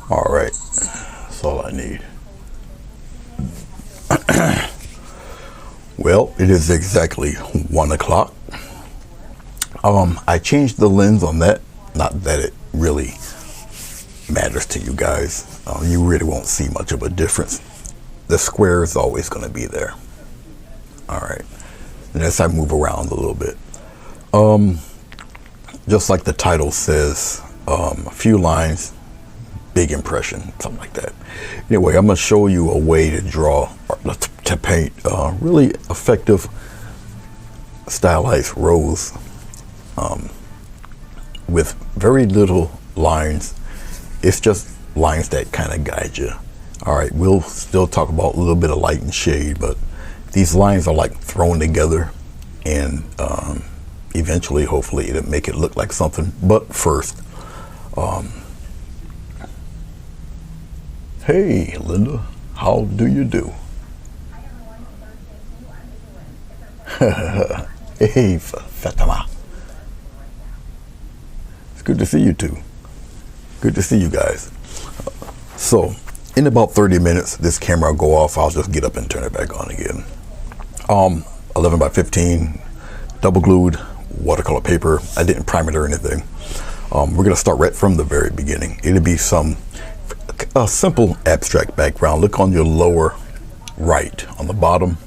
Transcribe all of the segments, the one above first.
All right, that's all I need. Well, it is exactly 1 o'clock. I changed the lens on that. Not that it really matters to you guys. You really won't see much of a difference. The square is always going to be there. All right. And as I move around a little bit, just like the title says, a few lines, big impression, something like that. Anyway, I'm going to show you a way to draw, to paint really effective stylized rose with very little lines. It's just lines that kind of guide you. All right, we'll still talk about a little bit of light and shade, but these lines are like thrown together, and eventually, hopefully, it'll make it look like something. But first, hey, Linda, how do you do? Hey, Fatima. It's good to see you too. Good to see you guys. So, in about 30 minutes, this camera will go off. I'll just get up and turn it back on again. 11 by 15, double glued watercolor paper. I didn't prime it or anything. We're gonna start right from the very beginning. It'll be a simple abstract background. Look on your lower right on the bottom.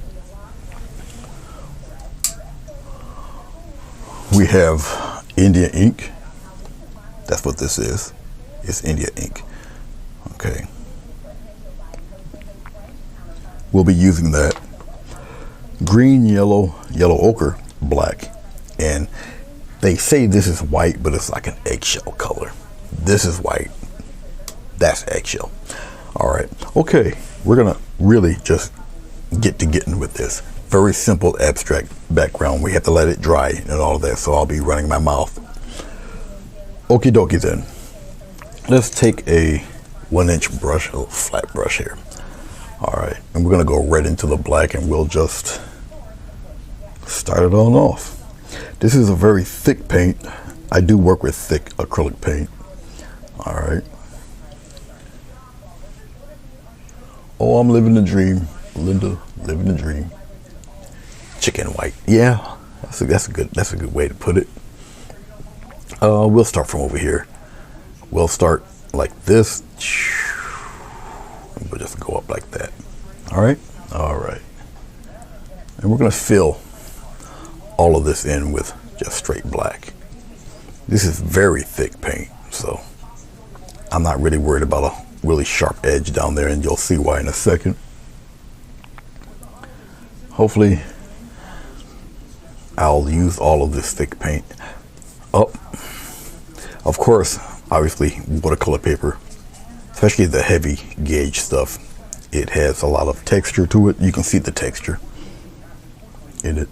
We have India ink. That's what this is. It's India ink. Okay. We'll be using that. Green, yellow, yellow ochre, black. And they say this is white, but it's like an eggshell color. This is white. That's eggshell. All right. Okay. We're going to really just getting with this. Very simple abstract background. We have to let it dry and all of that, so I'll be running my mouth. Okie dokie then. Let's take a 1-inch brush, a little flat brush here. All right, and we're gonna go right into the black, and we'll just start it on off. This is a very thick paint. I do work with thick acrylic paint. All right. Oh, I'm living the dream. Linda, living the dream. Chicken white. Yeah, that's a good way to put it. We'll start from over here. We'll start like this. We'll just go up like that. All right. All right. And we're going to fill all of this in with just straight black. This is very thick paint, so I'm not really worried about a really sharp edge down there, and you'll see why in a second. Hopefully, I'll use all of this thick paint up. Of course, obviously, watercolor paper, especially the heavy gauge stuff, it has a lot of texture to it. You can see the texture in it.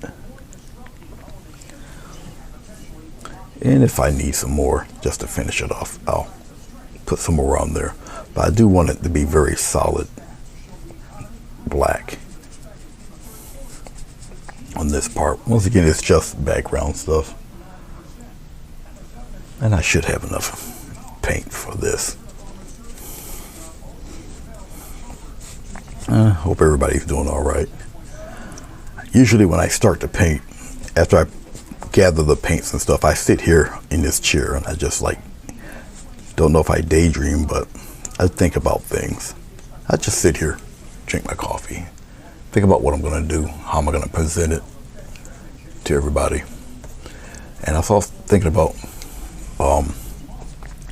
And if I need some more, just to finish it off, I'll put some more on there. But I do want it to be very solid black on this part. Once again, it's just background stuff. And I should have enough paint for this. Hope everybody's doing all right. Usually when I start to paint, after I gather the paints and stuff, I sit here in this chair and I just don't know if I daydream, but I think about things. I just sit here, drink my coffee, think about what I'm going to do, how am I going to present it to everybody. And I was also thinking about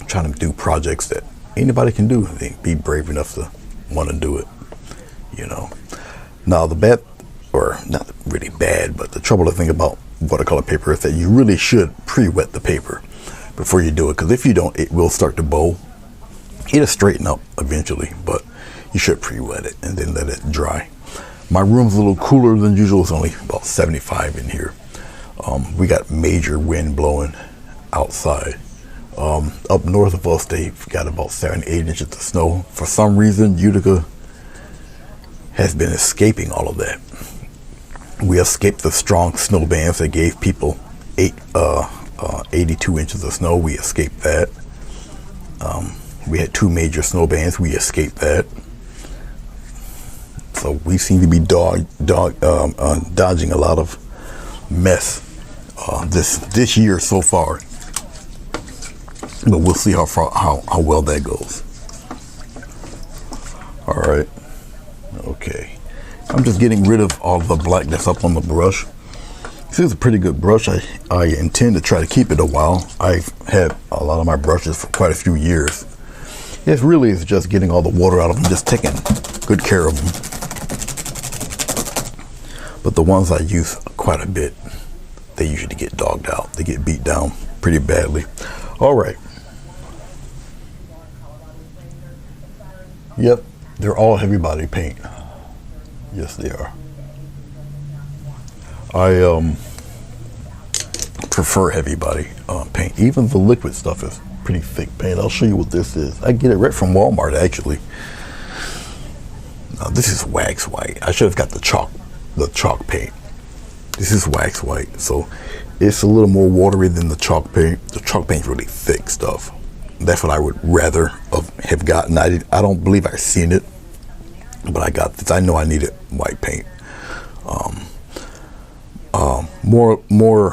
trying to do projects that anybody can do. They be brave enough to want to do it, you know. Now the bad, or not really bad, but the trouble to think about watercolor paper is that you really should pre-wet the paper before you do it, because if you don't, it will start to bow. It'll straighten up eventually, but you should pre-wet it and then let it dry. My room's a little cooler than usual. It's only about 75 in here. We got major wind blowing outside. Up north of us, they've got about 7-8 inches of snow. For some reason, Utica has been escaping all of that. We escaped the strong snow bands that gave people 82 inches of snow. We escaped that. We had 2 major snow bands. We escaped that. So we seem to be dodging a lot of mess this year so far. But we'll see how well that goes. All right. Okay. I'm just getting rid of all the black that's up on the brush. This is a pretty good brush. I intend to try to keep it a while. I've had a lot of my brushes for quite a few years. It really is just getting all the water out of them, just taking good care of them. But the ones I use quite a bit, they usually get dogged out. They get beat down pretty badly. All right. Yep, they're all heavy body paint. Yes, they are. I prefer heavy body paint. Even the liquid stuff is pretty thick paint. I'll show you what this is. I get it right from Walmart, actually. Now, this is wax white. I should have got the chalk paint. This is wax white, so it's a little more watery than the chalk paint. The chalk paint's really thick stuff. That's what I would rather have gotten. I don't believe I've seen it, but I got this. I know I needed white paint. More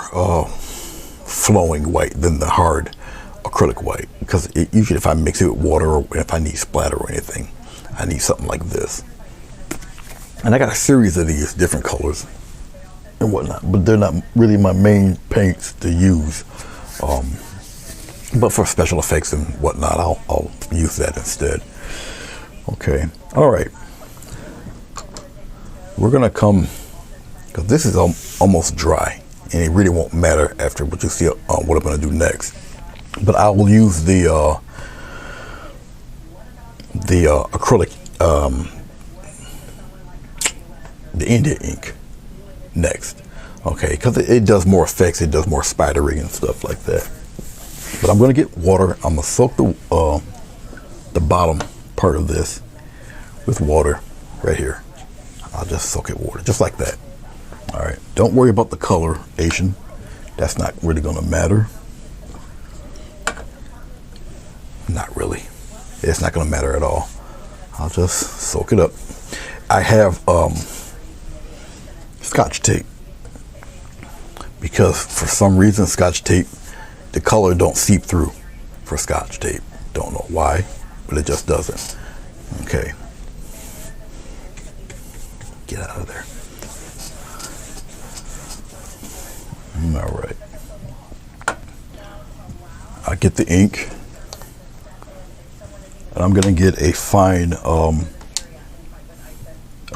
flowing white than the hard acrylic white, because usually if I mix it with water or if I need splatter or anything, I need something like this. And I got a series of these different colors and whatnot, but they're not really my main paints to use. But for special effects and whatnot, I'll use that instead. Okay, all right. We're gonna come, because this is almost dry, and it really won't matter after what you see what I'm gonna do next. But I will use the acrylic, the India ink next. Okay, because it does more effects, it does more spidery and stuff like that. But I'm gonna get water. I'm gonna soak the bottom part of this with water right here. I'll just soak it water, just like that. All right, don't worry about the coloration. That's not really gonna matter. Not really. It's not gonna matter at all. I'll just soak it up. I have Scotch tape, because for some reason Scotch tape, the color don't seep through for Scotch tape. Don't know why, but it just doesn't. Okay. Get out of there. All right. I get the ink, and I'm gonna get a fine a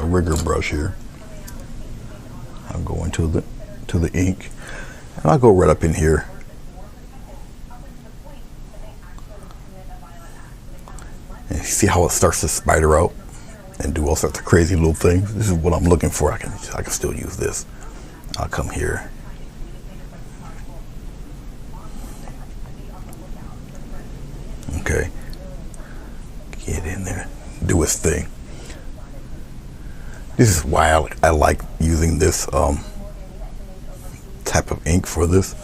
rigger brush here. I'm going to the ink, and I'll go right up in here. And see how it starts to spider out and do all sorts of crazy little things. This is what I'm looking for. I can still use this. I'll come here. Okay. Get in there. Do its thing. This is why I like using this type of ink for this.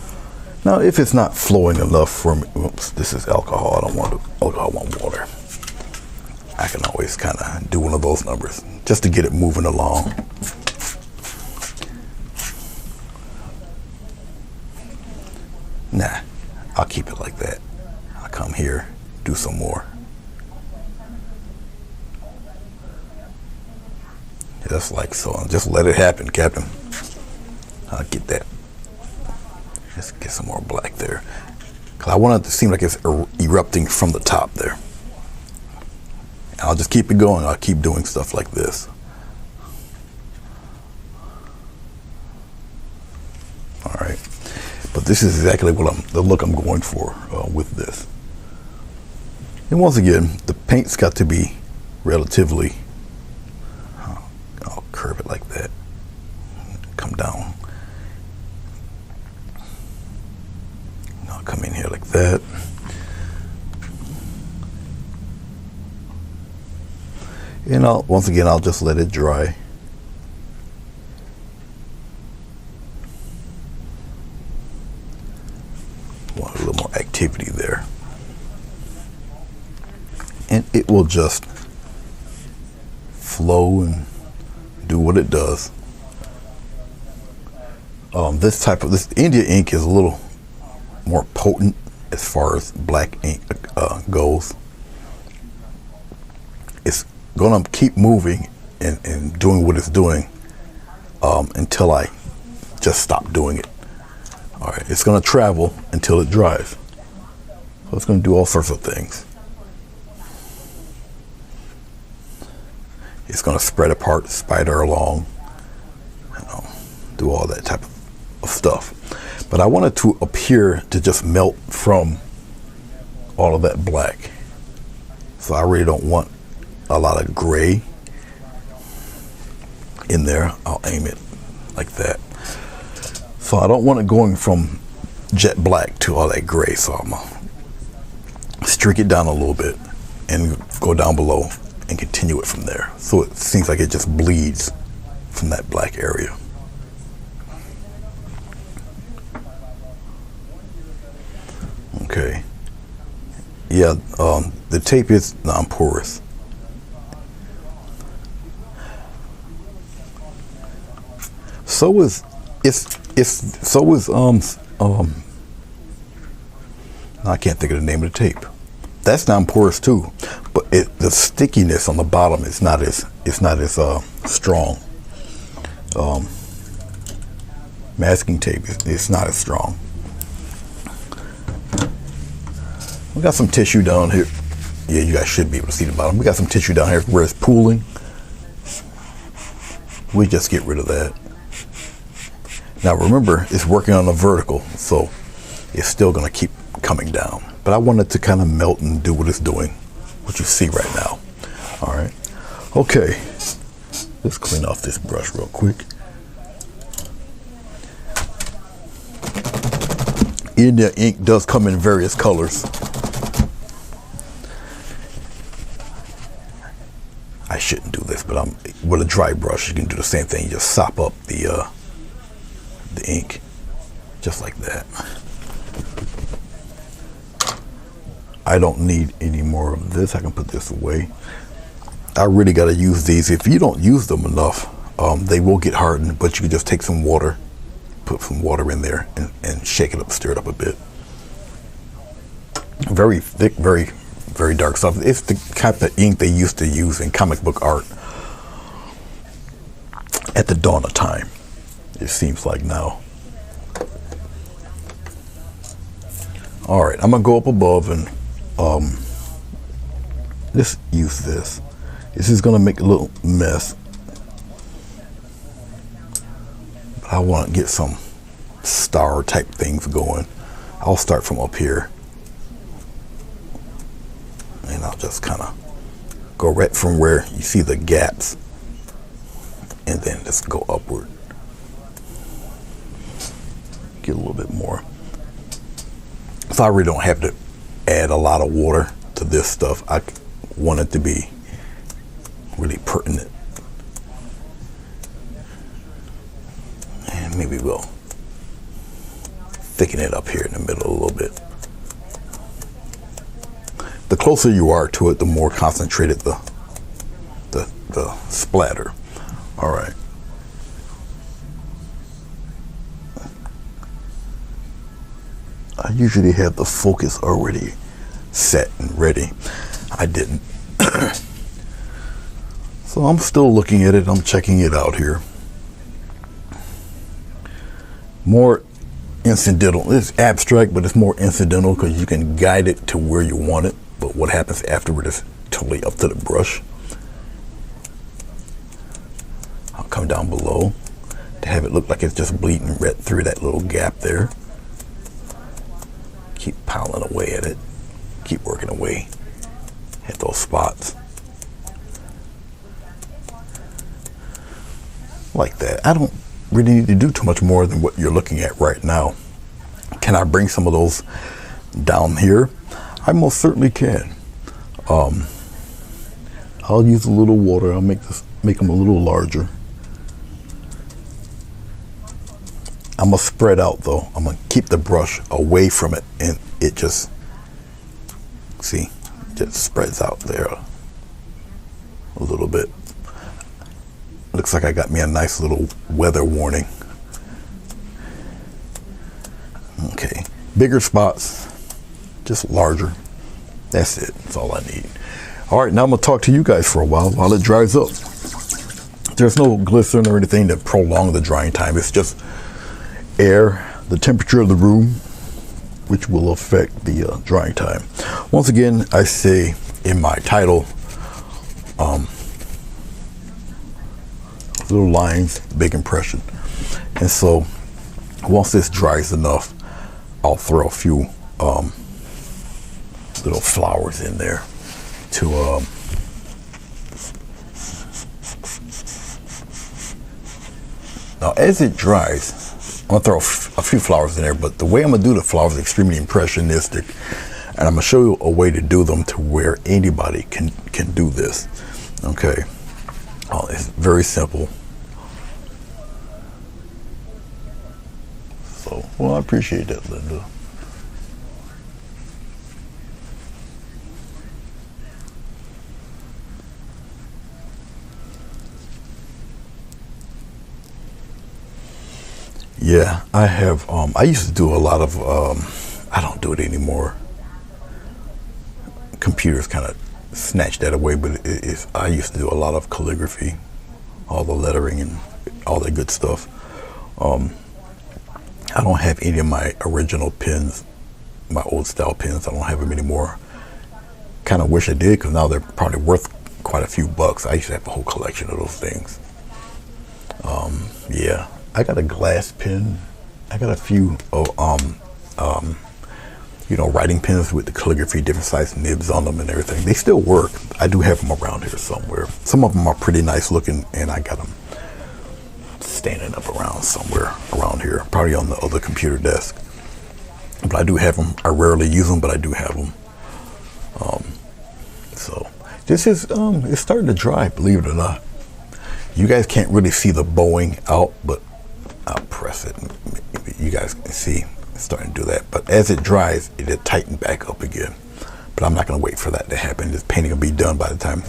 Now, if it's not flowing enough for me, oops, this is alcohol. I don't want alcohol, I want water. I can always kind of do one of those numbers just to get it moving along. Nah, I'll keep it like that. I'll come here, do some more. Just like so. Just let it happen, Captain. I'll get that. Just get some more black there. Because I want it to seem like it's erupting from the top there. And I'll just keep it going. I'll keep doing stuff like this. All right. But this is exactly what the look I'm going for with this. And once again, the paint's got to be relatively, I'll curve it like that, come down. I'll come in here like that. And once again, I'll just let it dry. Want a little more activity there. and it will just flow and do what it does. This India ink is a little more potent as far as black ink goes. It's gonna keep moving and doing what it's doing until I just stop doing it. All right, it's gonna travel until it dries. So it's gonna do all sorts of things. It's gonna spread apart, spider along, do all that type of stuff. But I want it to appear to just melt from all of that black. So I really don't want a lot of gray in there. I'll aim it like that. So I don't want it going from jet black to all that gray. So I'm gonna streak it down a little bit and go down below and continue it from there. So it seems like it just bleeds from that black area. Okay. Yeah, the tape is non-porous. So is I can't think of the name of the tape. That's non-porous too, but the stickiness on the bottom is not as strong. Masking tape is not as strong. We got some tissue down here. Yeah, you guys should be able to see the bottom. We got some tissue down here where it's pooling. We just get rid of that. Now remember, it's working on a vertical, so it's still gonna keep coming down. But I want it to kind of melt and do what it's doing, what you see right now. All right. Okay. Let's clean off this brush real quick. India ink does come in various colors. I shouldn't do this, but with a dry brush, you can do the same thing. You just sop up the ink, just like that. I don't need any more of this. I can put this away. I really got to use these. If you don't use them enough, they will get hardened, but you can just take some water, put some water in there and shake it up, stir it up a bit. Very thick, very, very dark stuff. It's the type of ink they used to use in comic book art at the dawn of time, it seems like now. All right, I'm gonna go up above and let's use this. This is gonna make a little mess, but I want to get some star type things going. I'll start from up here and I'll just kind of go right from where you see the gaps and then just go upward. Get a little bit more. So I really don't have to add a lot of water to this stuff. I want it to be really pertinent. And maybe we'll thicken it up here in the middle a little bit. The closer you are to it, the more concentrated the splatter. All right. I usually have the focus already set and ready. I didn't. So I'm still looking at it. I'm checking it out here. More incidental. It's abstract, but it's more incidental because you can guide it to where you want it. But what happens afterward is totally up to the brush. I'll come down below to have it look like it's just bleeding right through that little gap there. Keep piling away at it. Keep working away at those spots. Like that. I don't really need to do too much more than what you're looking at right now. Can I bring some of those down here? I most certainly can. I'll use a little water. I'll make them a little larger. I'm gonna spread out though. I'm gonna keep the brush away from it, and it just, see, just spreads out there a little bit. Looks like I got me a nice little weather warning. Okay, bigger spots, just larger. That's it. That's all I need. All right, now I'm gonna talk to you guys for a while it dries up. There's no glycerin or anything to prolong the drying time. It's just air, the temperature of the room, which will affect the drying time. Once again, I say in my title, little lines, big impression. And so once this dries enough, I'll throw a few little flowers in there to now as it dries, I'm gonna throw a few flowers in there, but the way I'm gonna do the flowers is extremely impressionistic, and I'm gonna show you a way to do them to where anybody can do this. Okay, it's very simple. So, well, I appreciate that, Linda. Yeah, I have. I used to do a lot of. I don't do it anymore. Computers kind of snatched that away, but I used to do a lot of calligraphy, all the lettering and all that good stuff. I don't have any of my original pens, my old style pens. I don't have them anymore. Kind of wish I did, because now they're probably worth quite a few bucks. I used to have a whole collection of those things. Yeah, I got a glass pen. I got a few writing pens with the calligraphy, different size nibs on them and everything. They still work. I do have them around here somewhere. Some of them are pretty nice looking, and I got them standing up around somewhere around here, probably on the other computer desk. But I do have them. I rarely use them, but I do have them. So this is it's starting to dry, believe it or not. You guys can't really see the bowing out, but I'll press it. You guys can see it's starting to do that. But as it dries, it'll tighten back up again. But I'm not going to wait for that to happen. This painting will be done by the time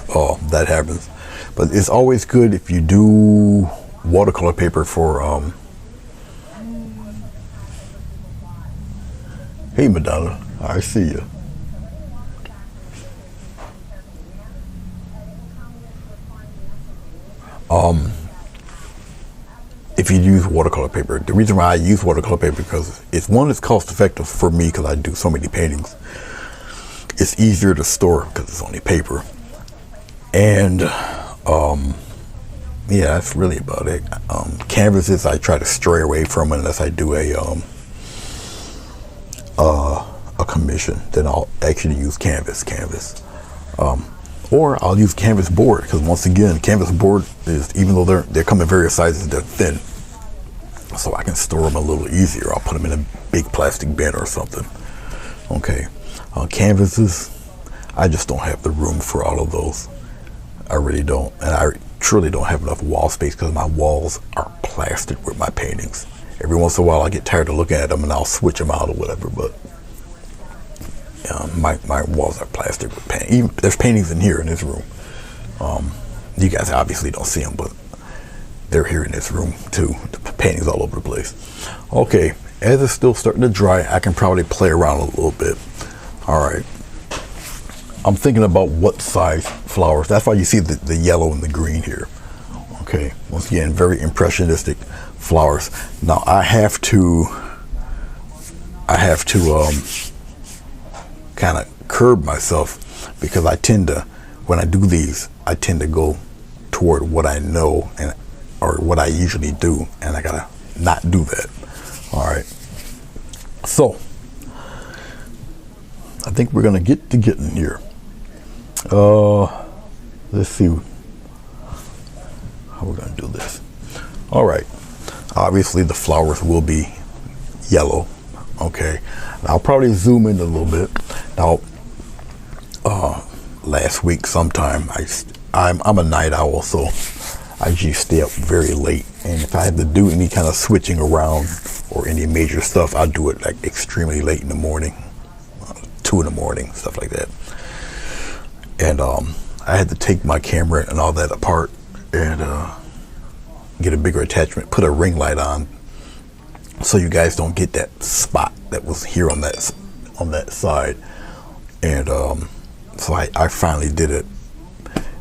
that happens. But it's always good if you do watercolor paper for hey Madonna, I see you. If you use watercolor paper, the reason why I use watercolor paper because it's cost effective for me because I do so many paintings. It's easier to store because it's only paper, and yeah, that's really about it. Canvases I try to stray away from unless I do a commission. Then I'll actually use canvas. Or I'll use canvas board, because once again, canvas board is, even though they come in various sizes, they're thin, so I can store them a little easier. I'll put them in a big plastic bin or something. Okay, canvases, I just don't have the room for all of those. I really don't, and I truly don't have enough wall space because my walls are plastered with my paintings. Every once in a while, I get tired of looking at them and I'll switch them out or whatever, but my walls are plastered with paint. Even there's paintings in here in this room. You guys obviously don't see them, but they're here in this room too. The paintings all over the place. Okay, as it's still starting to dry, I can probably play around a little bit. All right. I'm thinking about what size flowers. That's why you see the yellow and the green here. Okay, once again, very impressionistic flowers. Now I have to kind of curb myself, because I tend to, when I do these, I tend to go toward what I know or what I usually do, and I gotta not do that. All right, so I think we're gonna get to getting here. Let's see how we're gonna do this. All right, obviously the flowers will be yellow. Okay, I'll probably zoom in a little bit. Now, last week sometime, I'm a night owl, so I usually stay up very late. And if I have to do any kind of switching around or any major stuff, I'll do it like extremely late in the morning, 2 in the morning, stuff like that. And I had to take my camera and all that apart and get a bigger attachment, put a ring light on, so you guys don't get that spot that was here on that side. And so I finally did it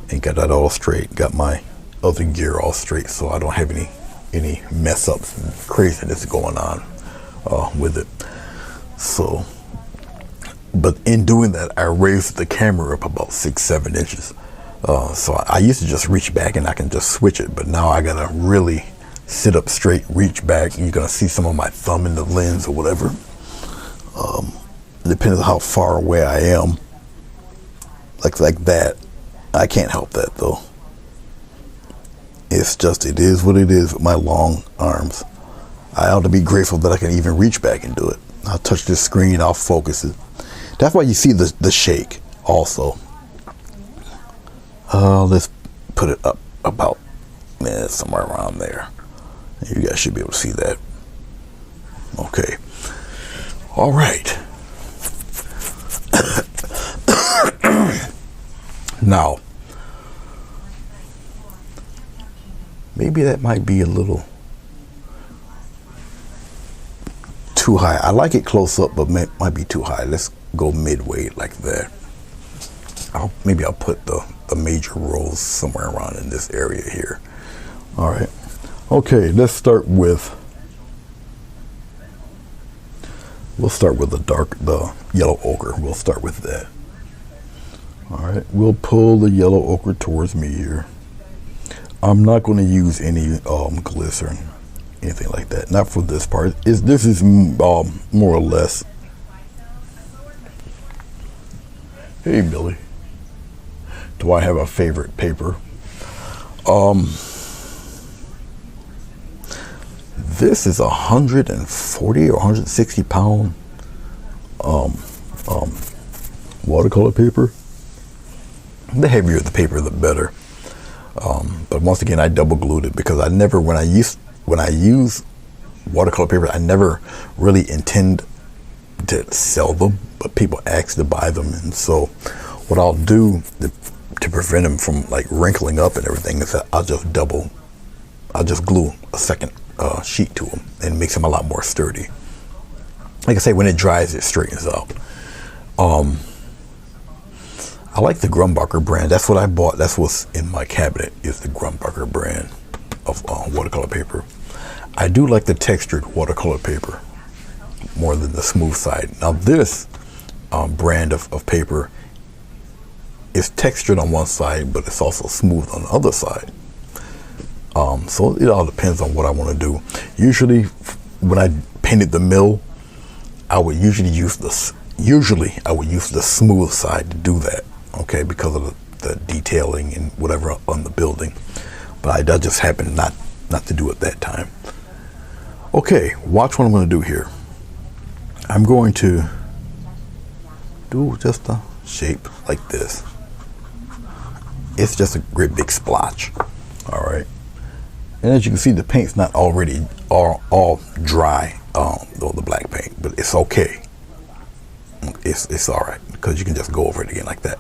and got that all straight, got my other gear all straight, so I don't have any mess ups and craziness going on with it. So, but in doing that, I raised the camera up about 6-7 inches. So I used to just reach back and I can just switch it, but now I gotta really sit up straight, reach back. You're gonna see some of my thumb in the lens or whatever. Depends on how far away I am. Like that. I can't help that though. It's just, it is what it is with my long arms. I ought to be grateful that I can even reach back and do it. I'll touch this screen, I'll focus it. That's why you see the shake also. Let's put it up about somewhere around there. You guys should be able to see that. Okay. All right. Now, maybe that might be a little too high. I like it close up, but might be too high. Let's go midway like that. Maybe I'll put the major roles somewhere around in this area here. All right. Okay, let's start with, the yellow ochre. We'll start with that. All right, we'll pull the yellow ochre towards me here. I'm not going to use any glycerin, anything like that. Not for this part. This is more or less. Hey, Billy. Do I have a favorite paper? This is 140 or 160 pound watercolor paper. The heavier the paper, the better. But once again, I double glued it because when I use watercolor paper, I never really intend to sell them, but people ask to buy them, and so what I'll do to prevent them from like wrinkling up and everything is that I'll just glue a second sheet to them and makes them a lot more sturdy. Like I say, when it dries, it straightens out. I like the Grumbacher brand. That's what I bought. That's what's in my cabinet, is the Grumbacher brand of watercolor paper. I do like the textured watercolor paper more than the smooth side. Now this brand of paper is textured on one side, but it's also smooth on the other side. So it all depends on what I want to do. Usually when I painted the mill, I would usually use the smooth side to do that, okay, because of the detailing and whatever on the building. But I just happened not to do it that time. Okay, watch what I'm going to do here. I'm going to do just a shape like this. It's just a great big splotch. All right. And as you can see, the paint's not already all dry, the black paint, but it's okay. It's all right because you can just go over it again like that.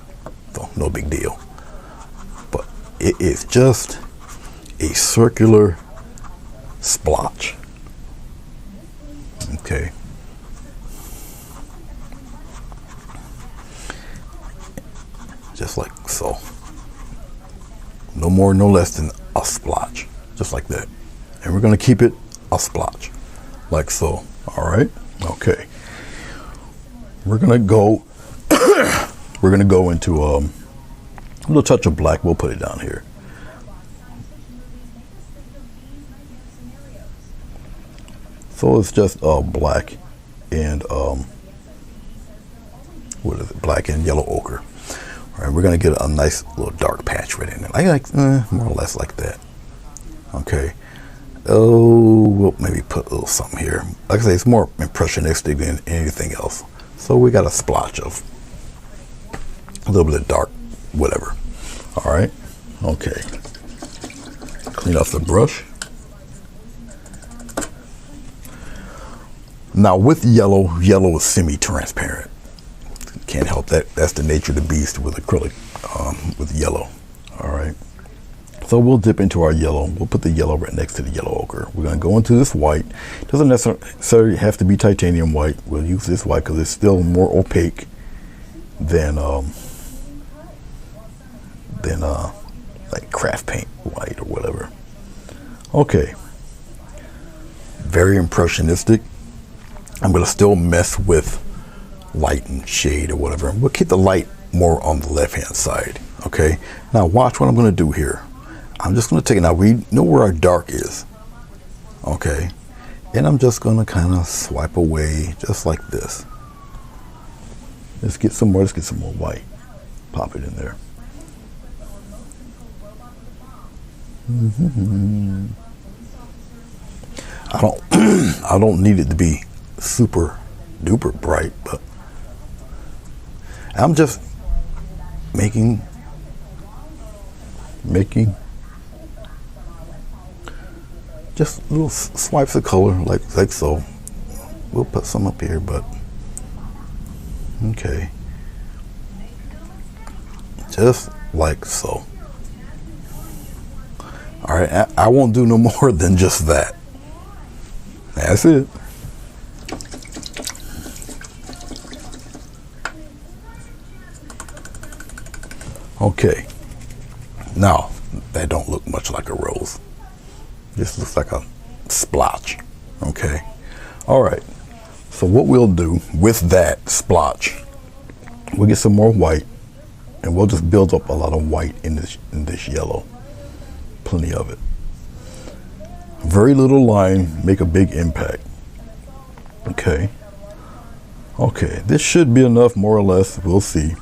So no big deal. But it is just a circular splotch. Okay. Just like so. No more, no less than a splotch. Just like that. And we're going to keep it a splotch. Like so. All right. Okay. We're going to go into a little touch of black. We'll put it down here. So it's just black and what is it? Black and yellow ochre. All right, we're gonna get a nice little dark patch right in there. I like more or less like that. Okay. Oh, we'll maybe put a little something here. Like I say, it's more impressionistic than anything else. So we got a splotch of a little bit of dark, whatever. All right. Okay. Clean off the brush. Now with yellow is semi-transparent. Can't help that. That's the nature of the beast with acrylic, with yellow. All right. So we'll dip into our yellow. We'll put the yellow right next to the yellow ochre. We're going to go into this white. Doesn't necessarily have to be titanium white. We'll use this white because it's still more opaque than like craft paint white or whatever. Okay. Very impressionistic. I'm going to still mess with light and shade or whatever. We'll keep the light more on the left hand side. Okay. Now watch what I'm going to do here. I'm just going to take it. Now we know where our dark is. Okay. And I'm just going to kind of swipe away just like this. Let's get some more white. Pop it in there. I don't need it to be super duper bright, but I'm just making just little swipes of color like so. We'll put some up here, but okay, just like so. All right, I won't do no more than just that. That's it. Okay. Now, that don't look much like a rose. This looks like a splotch. Okay. All right. So what we'll do with that splotch, we'll get some more white, and we'll just build up a lot of white in this yellow. Plenty of it. Very little line, make a big impact. Okay. Okay, this should be enough, more or less. We'll see.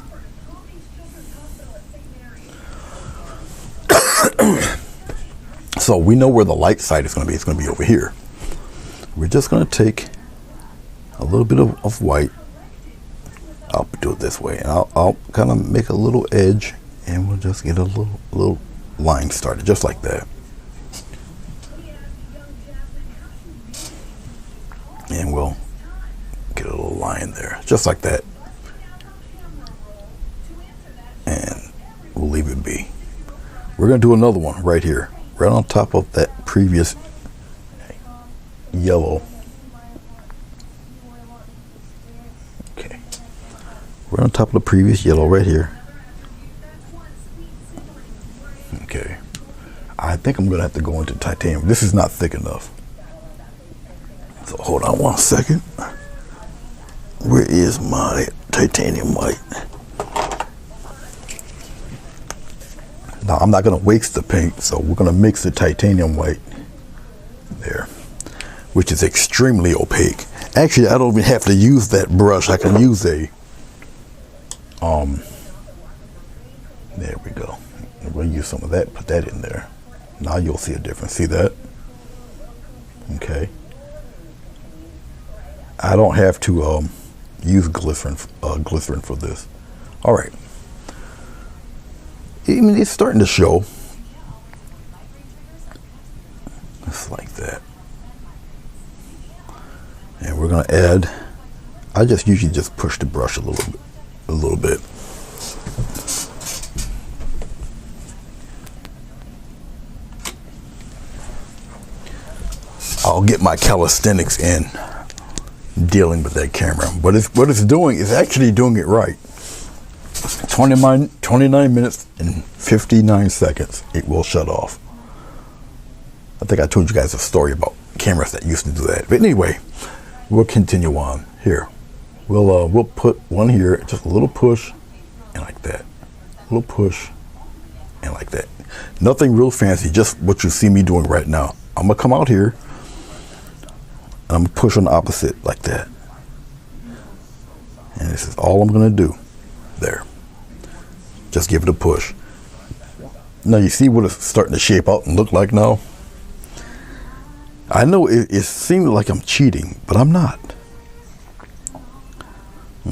So we know where the light side is going to be. It's going to be over here. We're just going to take a little bit of white. I'll do it this way, and I'll kind of make a little edge, and we'll just get a little line started, just like that. And we'll get a little line there, just like that. And we'll leave it be. We're going to do another one right here, right on top of that previous yellow. Okay. Right on top of the previous yellow right here. Okay. I think I'm going to have to go into titanium. This is not thick enough. So hold on one second. Where is my titanium white? Now I'm not going to waste the paint, so we're going to mix the titanium white there, which is extremely opaque. Actually, I don't even have to use that brush. I can use a there we go. I'm going to use some of that, put that in there. Now you'll see a difference. See that? Okay. I don't have to use glycerin for this. All right. I mean, it's starting to show. Just like that. And we're going to add. I just usually just push the brush a little bit. I'll get my calisthenics in dealing with that camera. But what it's doing is actually doing it right. 29 minutes and 59 seconds, it will shut off. I think I told you guys a story about cameras that used to do that. But anyway, we'll continue on here. We'll put one here, just a little push, and like that. A little push, and like that. Nothing real fancy, just what you see me doing right now. I'm gonna come out here, and I'm gonna push on the opposite like that. And this is all I'm gonna do. There. Just give it a push. Now you see what it's starting to shape out and look like now? I know it seems like I'm cheating, but I'm not.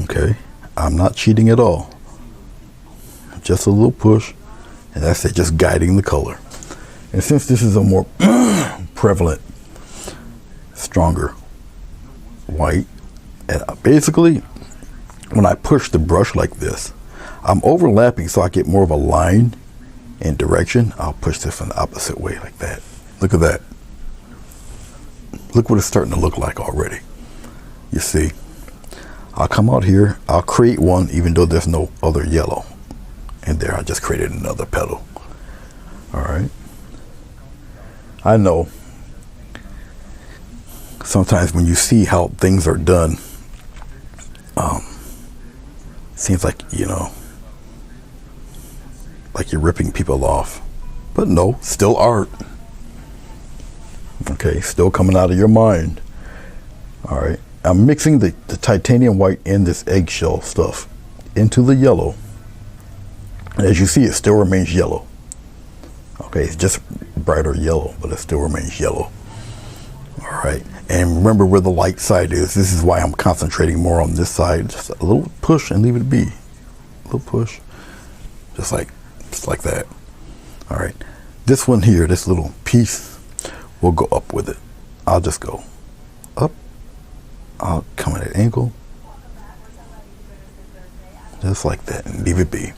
Okay, I'm not cheating at all. Just a little push, and that's it, just guiding the color. And since this is a more prevalent, stronger white, and basically when I push the brush like this, I'm overlapping so I get more of a line and direction. I'll push this in the opposite way like that. Look at that. Look what it's starting to look like already. You see, I'll come out here, I'll create one even though there's no other yellow. And there I just created another petal. All right. I know sometimes when you see how things are done, seems like, you know, like you're ripping people off. But no, still art. Okay, still coming out of your mind. All right, I'm mixing the titanium white and this eggshell stuff into the yellow. And as you see, it still remains yellow. Okay, it's just brighter yellow, but it still remains yellow. All right, and remember where the light side is. This is why I'm concentrating more on this side. Just a little push and leave it be. A little push, just like that. All right, this one here, this little piece, we'll go up with it. I'll just go up. I'll come at an angle, just like that, and leave it be.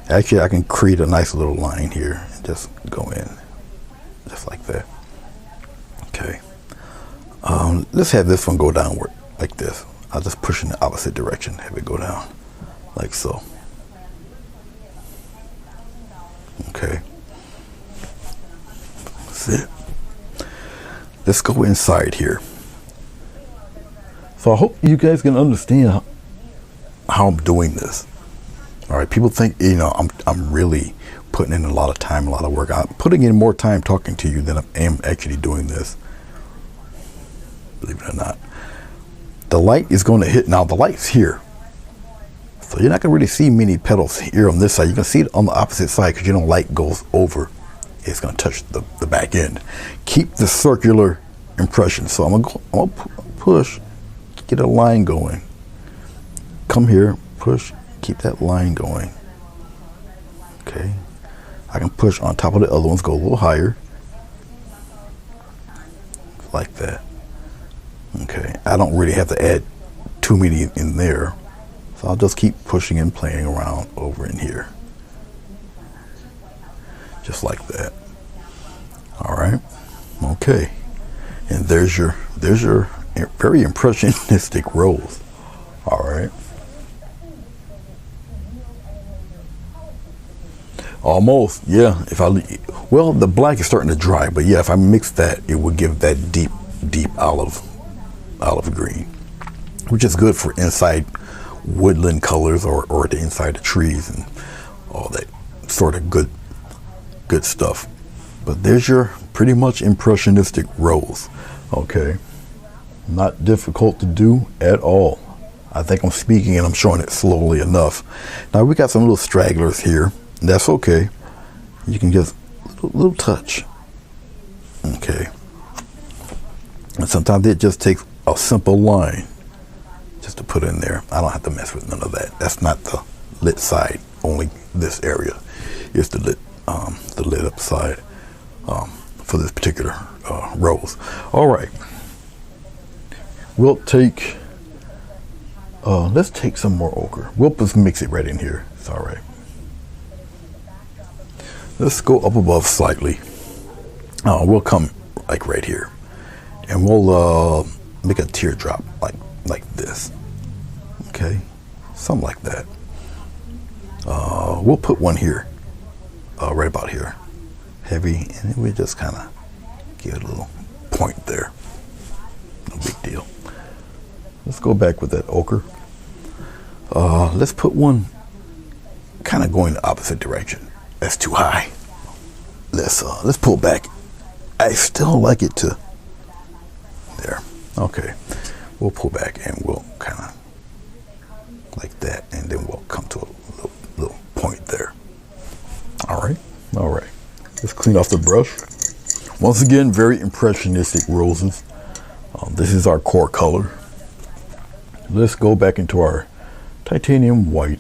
Actually, I can create a nice little line here and just go in, just like that. Okay. Let's have this one go downward like this. I'll just push in the opposite direction, have it go down like so. Okay. That's it. Let's go inside here. So I hope you guys can understand how I'm doing this. All right, people think, you know, I'm really putting in a lot of time, a lot of work. I'm putting in more time talking to you than I am actually doing this. Believe it or not. The light is going to hit. Now the light's here, so you're not going to really see many petals here on this side. You can see it on the opposite side because, you know, light goes over. It's going to touch the back end. Keep the circular impression. So I'm going to push, get a line going. Come here, push, keep that line going. Okay. I can push on top of the other ones, go a little higher. Like that. Okay. I don't really have to add too many in there. So I'll just keep pushing and playing around over in here. Just like that. All right. Okay. And there's your very impressionistic rose. All right. Almost, yeah. Well, the black is starting to dry, but yeah, if I mix that, it would give that deep olive green, which is good for inside woodland colors or the inside of trees and all that sort of good stuff. But there's your pretty much impressionistic rose. Okay, not difficult to do at all. I think I'm speaking and I'm showing it slowly enough. Now we got some little stragglers here. That's okay. You can just little touch. Okay. And sometimes it just takes a simple line just to put in there. I don't have to mess with none of that. That's not the lit side. Only this area is the lit up side for this particular rose. All right. We'll take. Let's take some more ochre. We'll just mix it right in here. It's all right. Let's go up above slightly. We'll come like right here, and we'll make a teardrop like this. Okay, something like that. We'll put one here, right about here, heavy, and then we just kind of give it a little point there. No big deal. Let's go back with that ochre. Let's put one kind of going the opposite direction. That's too high. Let's pull back. I still like it to there. Okay, we'll pull back and we'll kind of like that, and then we'll come to a little point there. All right. Let's clean off the brush. Once again, very impressionistic roses. This is our core color. Let's go back into our titanium white.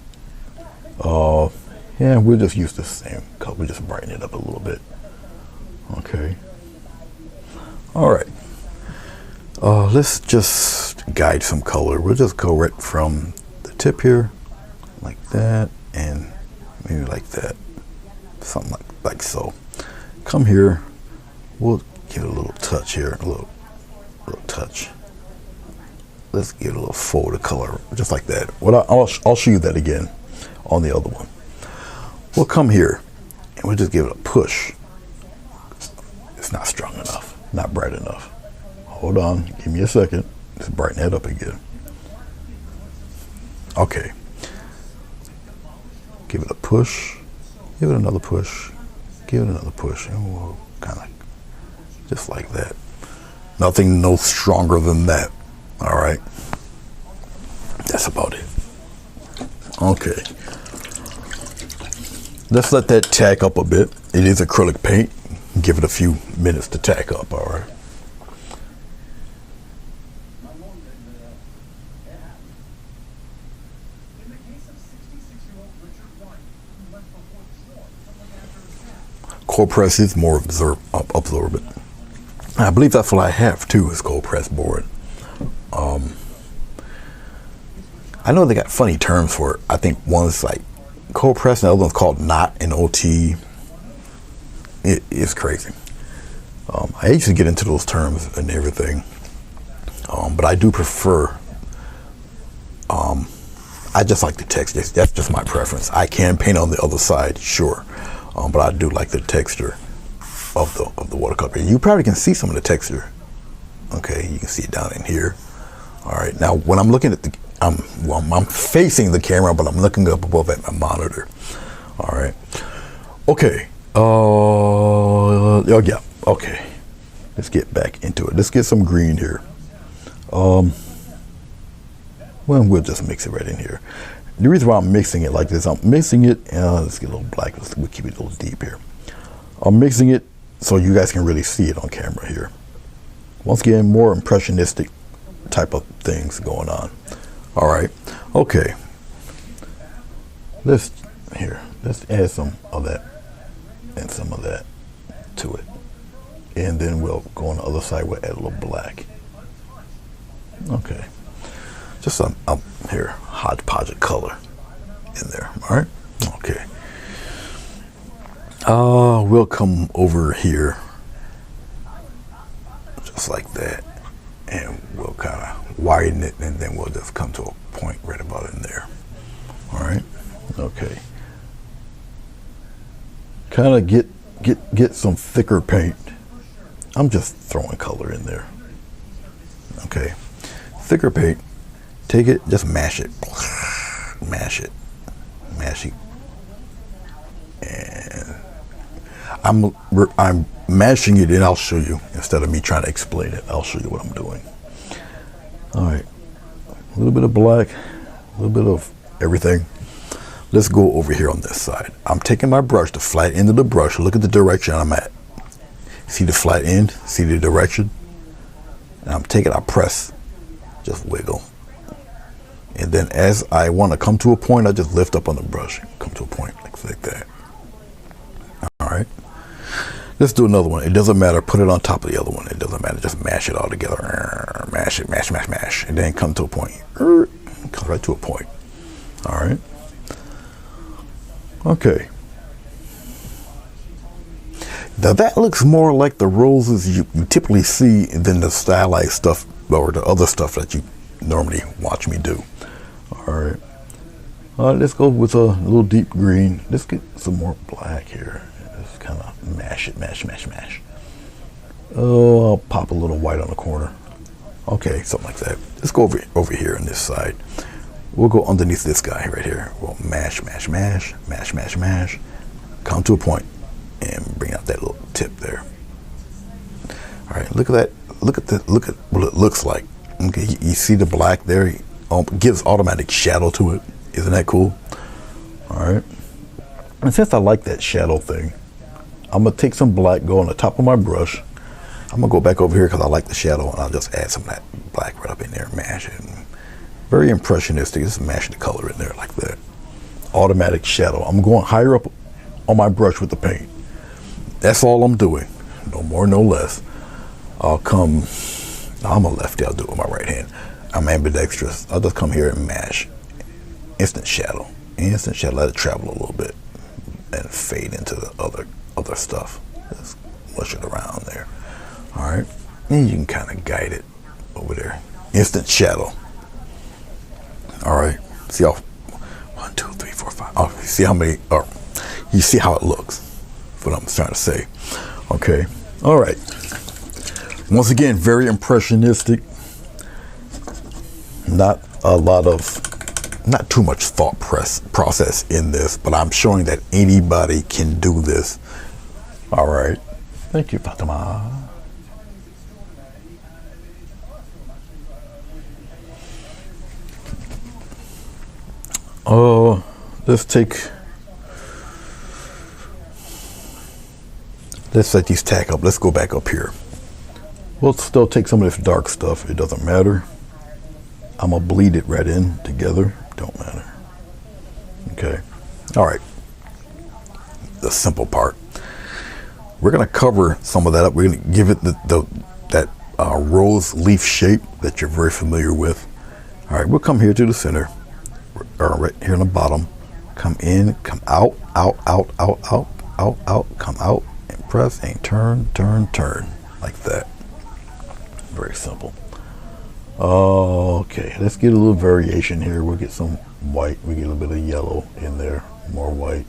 Yeah, we'll just use the same color. We'll just brighten it up a little bit. Okay. All right. Let's just guide some color. We'll just go right from the tip here, like that, and maybe like that, something like so. Come here, we'll give it a little touch here, a little touch. Let's give it a little forward color, just like that. I'll show you that again on the other one. We'll come here and we'll just give it a push. It's not strong enough, not bright enough. Hold on, give me a second. Let's brighten that up again. Okay. Give it a push, give it another push, give it another push, and we'll kind of just like that. Nothing no stronger than that. All right. That's about it. Okay. Let's let that tack up a bit. It is acrylic paint. Give it a few minutes to tack up, all right. Cold press is more absorbent. I believe that's what I have too, is cold press board. I know they got funny terms for it. I think one's like cold press and the other one's called knot and OT. It is crazy. I used to get into those terms and everything, but I do prefer, I just like the texture. That's just my preference. I can paint on the other side, sure, but I do like the texture of the watercolor. You probably can see some of the texture. Okay, you can see it down in here. All right, now when I'm looking at I'm facing the camera, but I'm looking up above at my monitor. All right, okay. Oh yeah, okay. Let's get back into it. Let's get some green here. Well, we'll just mix it right in here. The reason why I'm mixing it like this, I'm mixing it, let's get a little black, we'll keep it a little deep here. I'm mixing it so you guys can really see it on camera here. Once again, more impressionistic type of things going on. All right, okay. Let's add some of that and some of that to it. And then we'll go on the other side, we'll add a little black. Okay. Just some here, hodgepodge of color in there. All right. Okay. We'll come over here just like that, and we'll kind of widen it, and then we'll just come to a point right about in there. All right. Okay. Kind of get some thicker paint. I'm just throwing color in there. Okay. Thicker paint. Take it, just mash it, mash it, mash it, and I'm mashing it, and I'll show you instead of me trying to explain it. I'll show you what I'm doing. All right, a little bit of black, a little bit of everything. Let's go over here on this side. I'm taking my brush, the flat end of the brush. Look at the direction I'm at. See the flat end? See the direction? And I'm taking, I press, just wiggle. And then as I want to come to a point, I just lift up on the brush, come to a point like that. All right. Let's do another one. It doesn't matter. Put it on top of the other one. It doesn't matter. Just mash it all together. Mash it, mash, mash, mash. And then come to a point. Come right to a point. All right. Okay. Now that looks more like the roses you typically see than the stylized stuff or the other stuff that you normally watch me do. All right. Let's go with a little deep green. Let's get some more black here. Just kind of mash it, mash, mash, mash. Oh, I'll pop a little white on the corner. Okay, something like that. Let's go over here on this side. We'll go underneath this guy right here. We'll mash, mash, mash, mash, mash, mash. Come to a point and bring out that little tip there. All right, look at that. Look at what it looks like. Okay, you see the black there? It gives automatic shadow to it. Isn't that cool? All right. And since I like that shadow thing, I'm gonna take some black, go on the top of my brush. I'm gonna go back over here because I like the shadow, and I'll just add some of that black right up in there, mash it. Very impressionistic. Just mash the color in there like that. Automatic shadow. I'm going higher up on my brush with the paint. That's all I'm doing. No more, no less. I'll come. I'm a lefty. I'll do it with my right hand. I'm ambidextrous. I'll just come here and mash instant shadow. Instant shadow, let it travel a little bit and fade into the other stuff. Just mush it around there. All right, and you can kind of guide it over there. Instant shadow. All right, see how 1, 2, 3, 4, 5. Oh, you see how many? Or you see how it looks. That's what I'm trying to say. Okay. All right. Once again, very impressionistic. Not too much thought process in this, but I'm showing that anybody can do this. All right. Thank you, Fatima. Let's set these tack up. Let's go back up here. We'll still take some of this dark stuff. It doesn't matter. I'm gonna bleed it right in together. Don't matter. Okay. All right. The simple part. We're gonna cover some of that up. We're gonna give it that rose leaf shape that you're very familiar with. All right. We'll come here to the center, or right here on the bottom. Come in. Come out. Out. Out. Out. Out. Out. Out. Come out and press and turn. Turn. Turn like that. Very simple. Okay, let's get a little variation here. We'll get some white. We get a little bit of yellow in there. More white.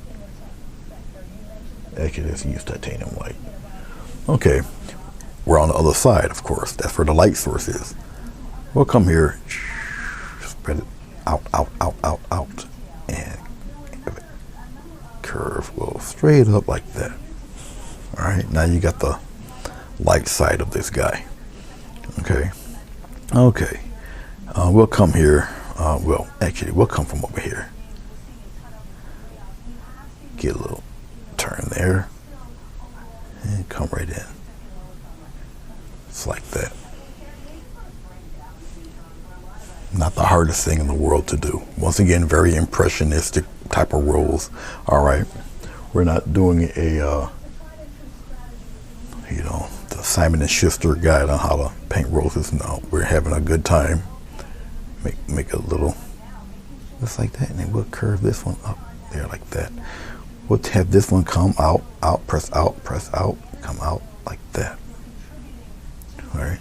Actually, let's use titanium white. Okay, we're on the other side, of course. That's where the light source is. We'll come here, spread it out, out, out, out, out, and have it curve. We'll straight up like that. All right, now you got the light side of this guy. Okay. Okay. We'll come here. Well, actually, we'll come from over here. Get a little turn there. And come right in. It's like that. Not the hardest thing in the world to do. Once again, very impressionistic type of rolls. All right. We're not doing a, the Simon & Schuster guide on how to paint roses. No, we're having a good time. Make a little, just like that, and then we'll curve this one up there like that. We'll have this one come out, press out, come out like that. All right.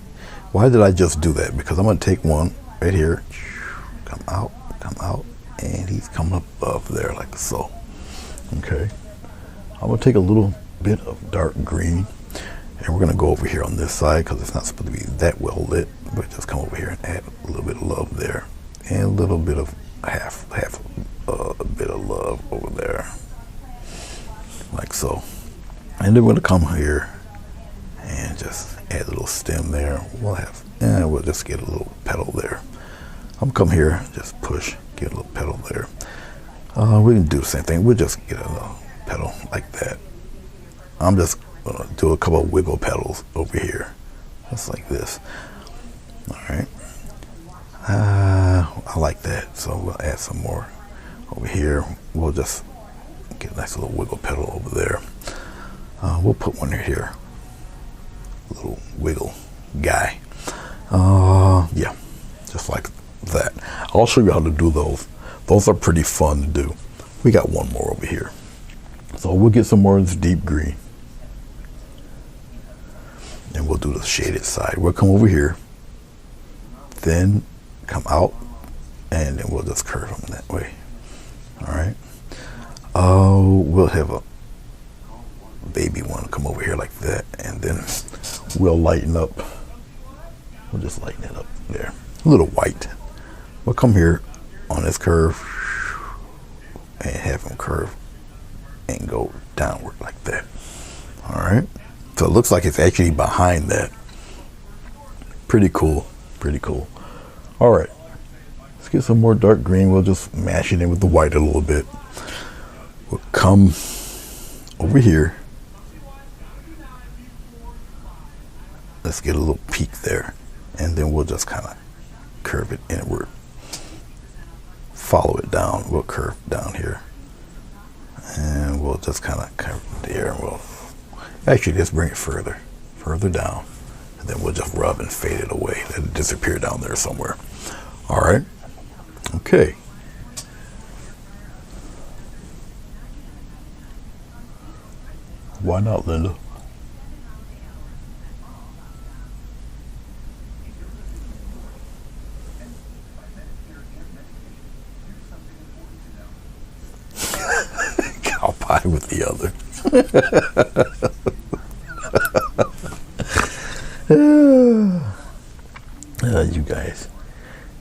Why did I just do that? Because I'm going to take one right here, come out, and he's coming up above there like so. Okay. I'm going to take a little bit of dark green. And we're going to go over here on this side because it's not supposed to be that well lit. But just come over here and add a little bit of love there. And a little bit of half a bit of love over there. Like so. And then we're going to come here and just add a little stem there. We'll just get a little petal there. I'm going to come here, just push, get a little petal there. We can do the same thing. We'll just get a little petal like that. I'm just gonna do a couple of wiggle petals over here, just like this. All right. I like that, so we'll add some more over here. We'll just get a nice little wiggle petal over there. We'll put one here, a little wiggle guy. Yeah, just like that. I'll show you how to do those. Those are pretty fun to do. We got one more over here, so we'll get some more of this deep green. And we'll do the shaded side. We'll come over here, then come out, and then we'll just curve them that way. All right. We'll have a baby one come over here like that, and then we'll lighten up. We'll just lighten it up there. A little white. We'll come here on this curve and have them curve and go downward like that. All right. So it looks like it's actually behind that. Pretty cool. Pretty cool. All right. Let's get some more dark green. We'll just mash it in with the white a little bit. We'll come over here. Let's get a little peak there. And then we'll just kind of curve it inward. Follow it down. We'll curve down here. And we'll just kind of curve there. And we'll actually just bring it further down, and then we'll just rub and fade it away. Let it disappear down there somewhere. All right. Okay. Why not, Linda? Cow pie with the other.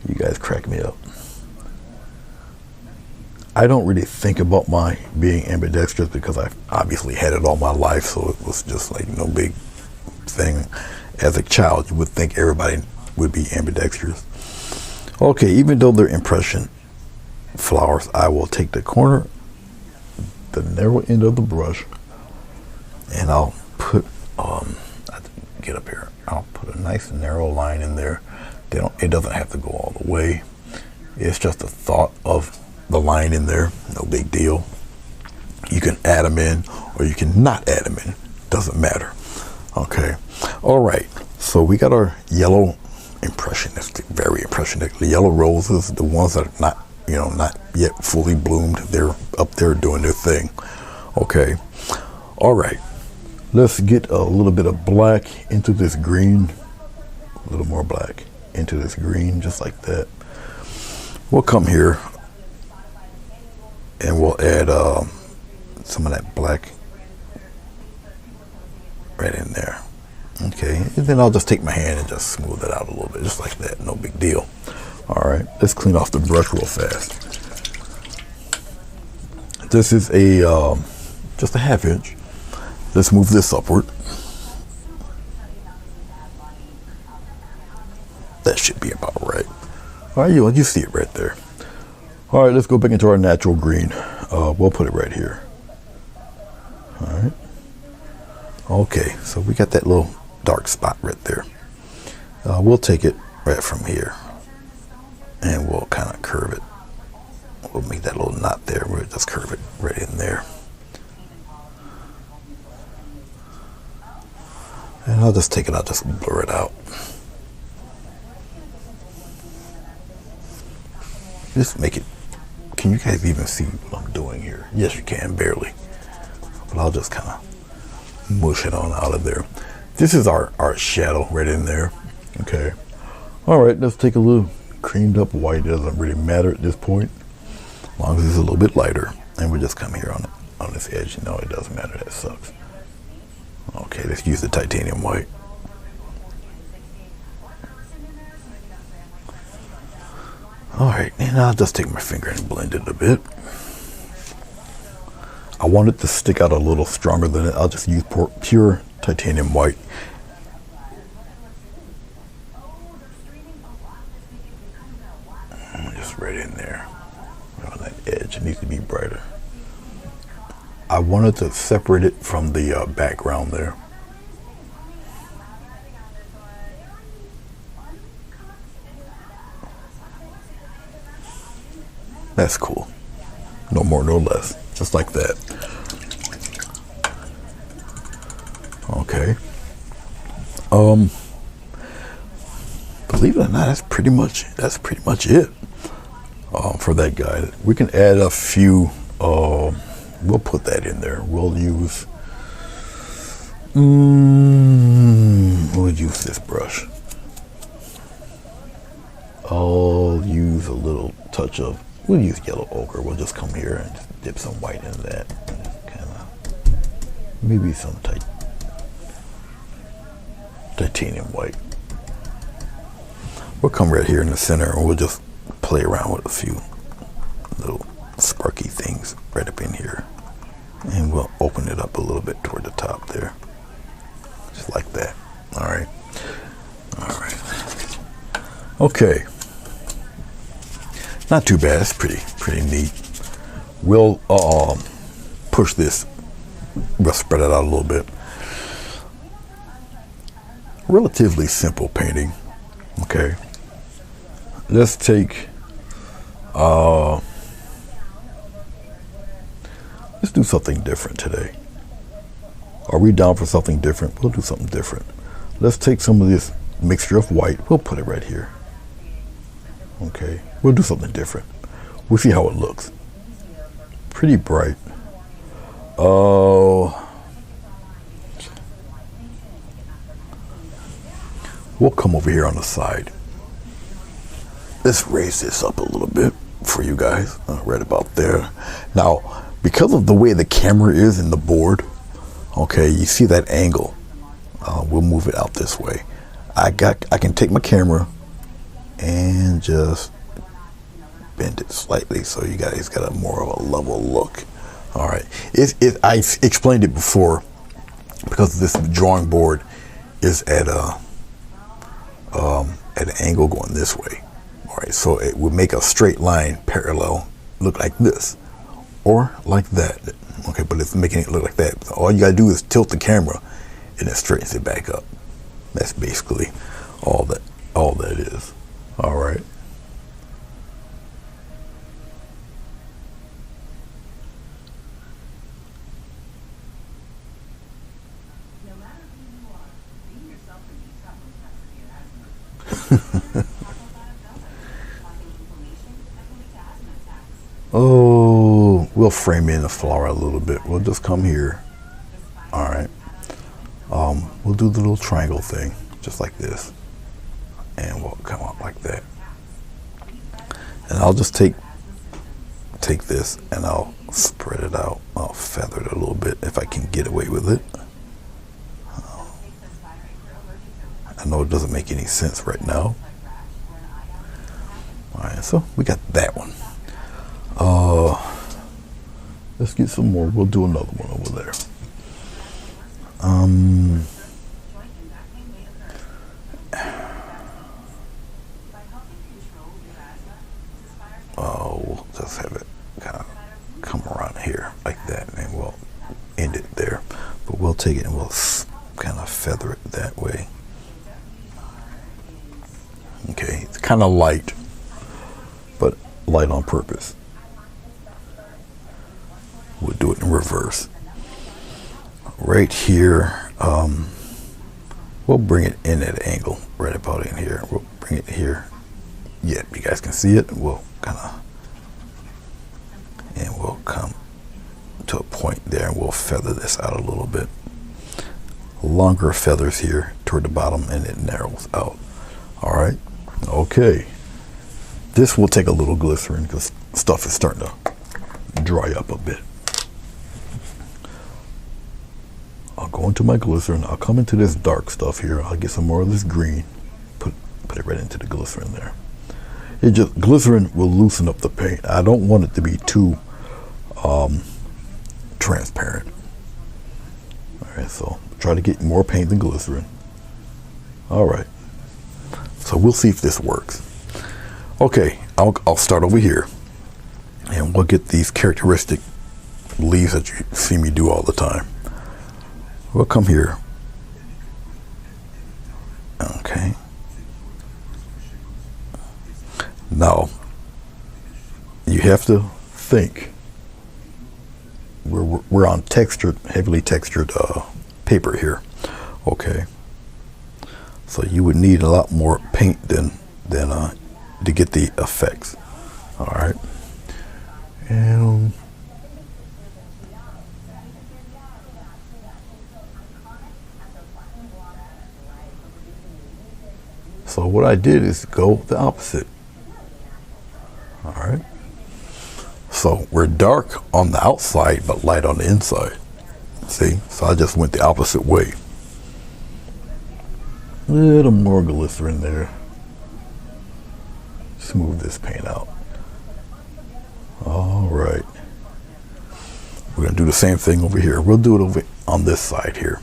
You guys crack me up. I don't really think about my being ambidextrous because I've obviously had it all my life, so it was just like no big thing. As a child, you would think everybody would be ambidextrous. Okay, even though they're impression flowers, I will take the corner, the narrow end of the brush, and I'll put, get up here, I'll put a nice narrow line in there. It doesn't have to go all the way. It's just a thought of the line in there, no big deal. You can add them in or you can not add them in, doesn't matter. Okay, all right, so we got our yellow impressionistic, very impressionistic. The yellow roses, the ones that are not, not yet fully bloomed, they're up there doing their thing. Okay, all right, let's get a little bit of black into this green, a little more black into this green, just like that. We'll come here and we'll add some of that black right in there. Okay, and then I'll just take my hand and just smooth it out a little bit, just like that, no big deal. All right, let's clean off the brush real fast. This is a just a 1/2 inch. Let's move this upward. That should be about right. All right, you see it right there. All right, let's go back into our natural green. We'll put it right here. All right. Okay, so we got that little dark spot right there. We'll take it right from here and we'll kind of curve it. We'll make that little knot there. We'll just curve it right in there. And I'll just take it, I'll just blur it out. Just make it, can you guys even see what I'm doing here? Yes, you can, barely. But I'll just kind of mush it on out of there. This is our shadow right in there. Okay. All right, let's take a little creamed up white. It doesn't really matter at this point, as long as it's a little bit lighter. And we just come here on this edge. No, it doesn't matter, that sucks. Okay, let's use the titanium white. All right, and I'll just take my finger and blend it a bit. I want it to stick out a little stronger than it. I'll just use pure titanium white. Just right in there, right on that edge. It needs to be brighter. I wanted to separate it from the background there. That's cool. No more, no less. Just like that. Okay. Believe it or not, that's pretty much it for that guy. We can add a few. We'll put that in there. We'll use. We'll use this brush. I'll use a little touch of. We'll use yellow ochre. We'll just come here and just dip some white in that. Kind of, maybe some titanium white. We'll come right here in the center and we'll just play around with a few little sparky things right up in here. And we'll open it up a little bit toward the top there. Just like that. All right. All right. Okay. Not too bad. It's pretty neat. We'll push this. We'll spread it out a little bit. Relatively simple painting. Okay. Let's take. Let's do something different today. Are we down for something different? We'll do something different. Let's take some of this mixture of white. We'll put it right here. Okay, we'll do something different. We'll see how it looks. Pretty bright. Oh, we'll come over here on the side. Let's raise this up a little bit for you guys, right about there. Now, because of the way the camera is in the board, okay, you see that angle. We'll move it out this way. I can take my camera and just bend it slightly so you guys got a more of a level look. All right, I explained it before, because this drawing board is at an angle going this way. All right, so it would make a straight line parallel look like this or like that. Okay, but it's making it look like that. So all you gotta do is tilt the camera and it straightens it back up. That's basically all that is. All right. Oh, we'll frame in the flower a little bit. We'll just come here. All right. We'll do the little triangle thing, just like this, and we'll come out like that. And I'll just take this and I'll spread it out. I'll feather it a little bit if I can get away with it. I know it doesn't make any sense right now. All right, so we got that one. Let's get some more. We'll do another one over there. We'll just have it kind of come around here like that, and we'll end it there. But we'll take it and we'll kind of feather it that way. Okay, it's kind of light, but light on purpose. We'll do it in reverse. Right here, we'll bring it in at an angle, right about in here. We'll bring it here. Yeah, you guys can see it. We'll kind of, and we'll come to a point there and we'll feather this out a little bit. Longer feathers here toward the bottom, and it narrows out. All right, okay. This will take a little glycerin because stuff is starting to dry up a bit. I'll go into my glycerin. I'll come into this dark stuff here. I'll get some more of this green. Put it right into the glycerin there. Glycerin will loosen up the paint. I don't want it to be too transparent. All right, so try to get more paint than glycerin. All right, so we'll see if this works. Okay, I'll start over here, and we'll get these characteristic leaves that you see me do all the time. We'll come here. Okay. Now, you have to think. We're on heavily textured paper here. Okay. So you would need a lot more paint than to get the effects. All right. And so what I did is go the opposite. All right. So we're dark on the outside, but light on the inside. See? So I just went the opposite way. A little more glycerin there. Smooth this paint out. All right. We're gonna do the same thing over here. We'll do it over on this side here.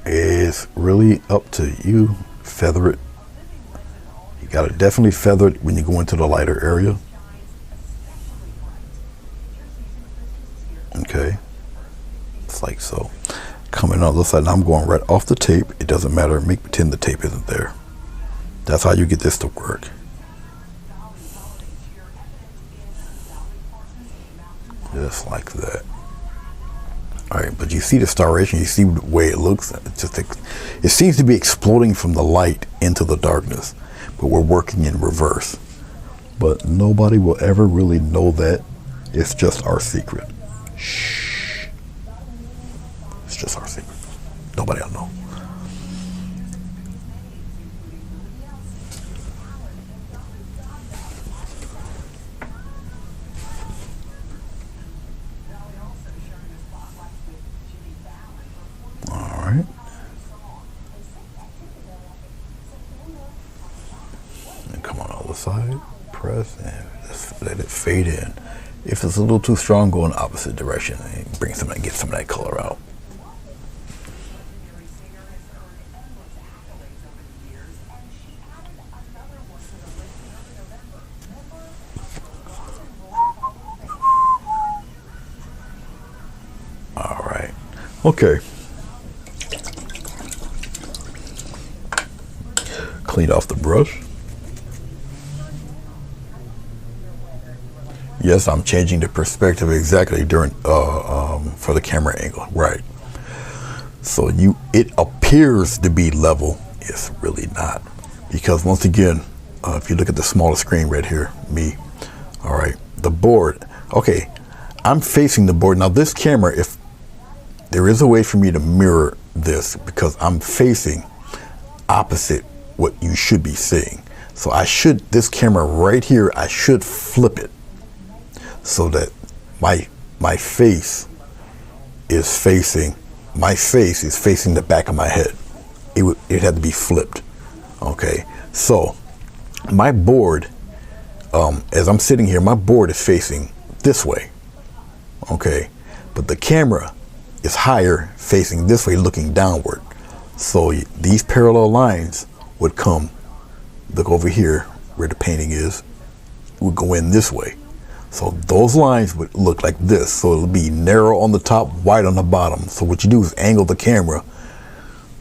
It's really up to you. Feather it. You gotta definitely feather it when you go into the lighter area. Okay. It's like so. Coming on the other side, I'm going right off the tape. It doesn't matter. Pretend the tape isn't there. That's how you get this to work. Just like that. All right, but you see the starration, you see the way it looks. It seems to be exploding from the light into the darkness, but we're working in reverse. But nobody will ever really know that. It's just our secret. Shh. It's just our secret. Nobody will know. right. And come on the other side, press, and just let it fade in. If it's a little too strong, go in the opposite direction and bring some, get some of that color out. All right. Okay. Clean off the brush. Yes, I'm changing the perspective exactly during for the camera angle, right? So it appears to be level, it's really not, because once again, if you look at the smaller screen right here, me, all right, the board. Okay, I'm facing the board now. This camera, if there is a way for me to mirror this, because I'm facing opposite what you should be seeing. So I should, this camera right here, I should flip it so that my face is facing the back of my head. It had to be flipped. Okay, so my board, as I'm sitting here, my board is facing this way. Okay, but the camera is higher, facing this way, looking downward. So these parallel lines would come, look over here where the painting is, would go in this way. So those lines would look like this. So it'll be narrow on the top, wide on the bottom. So what you do is angle the camera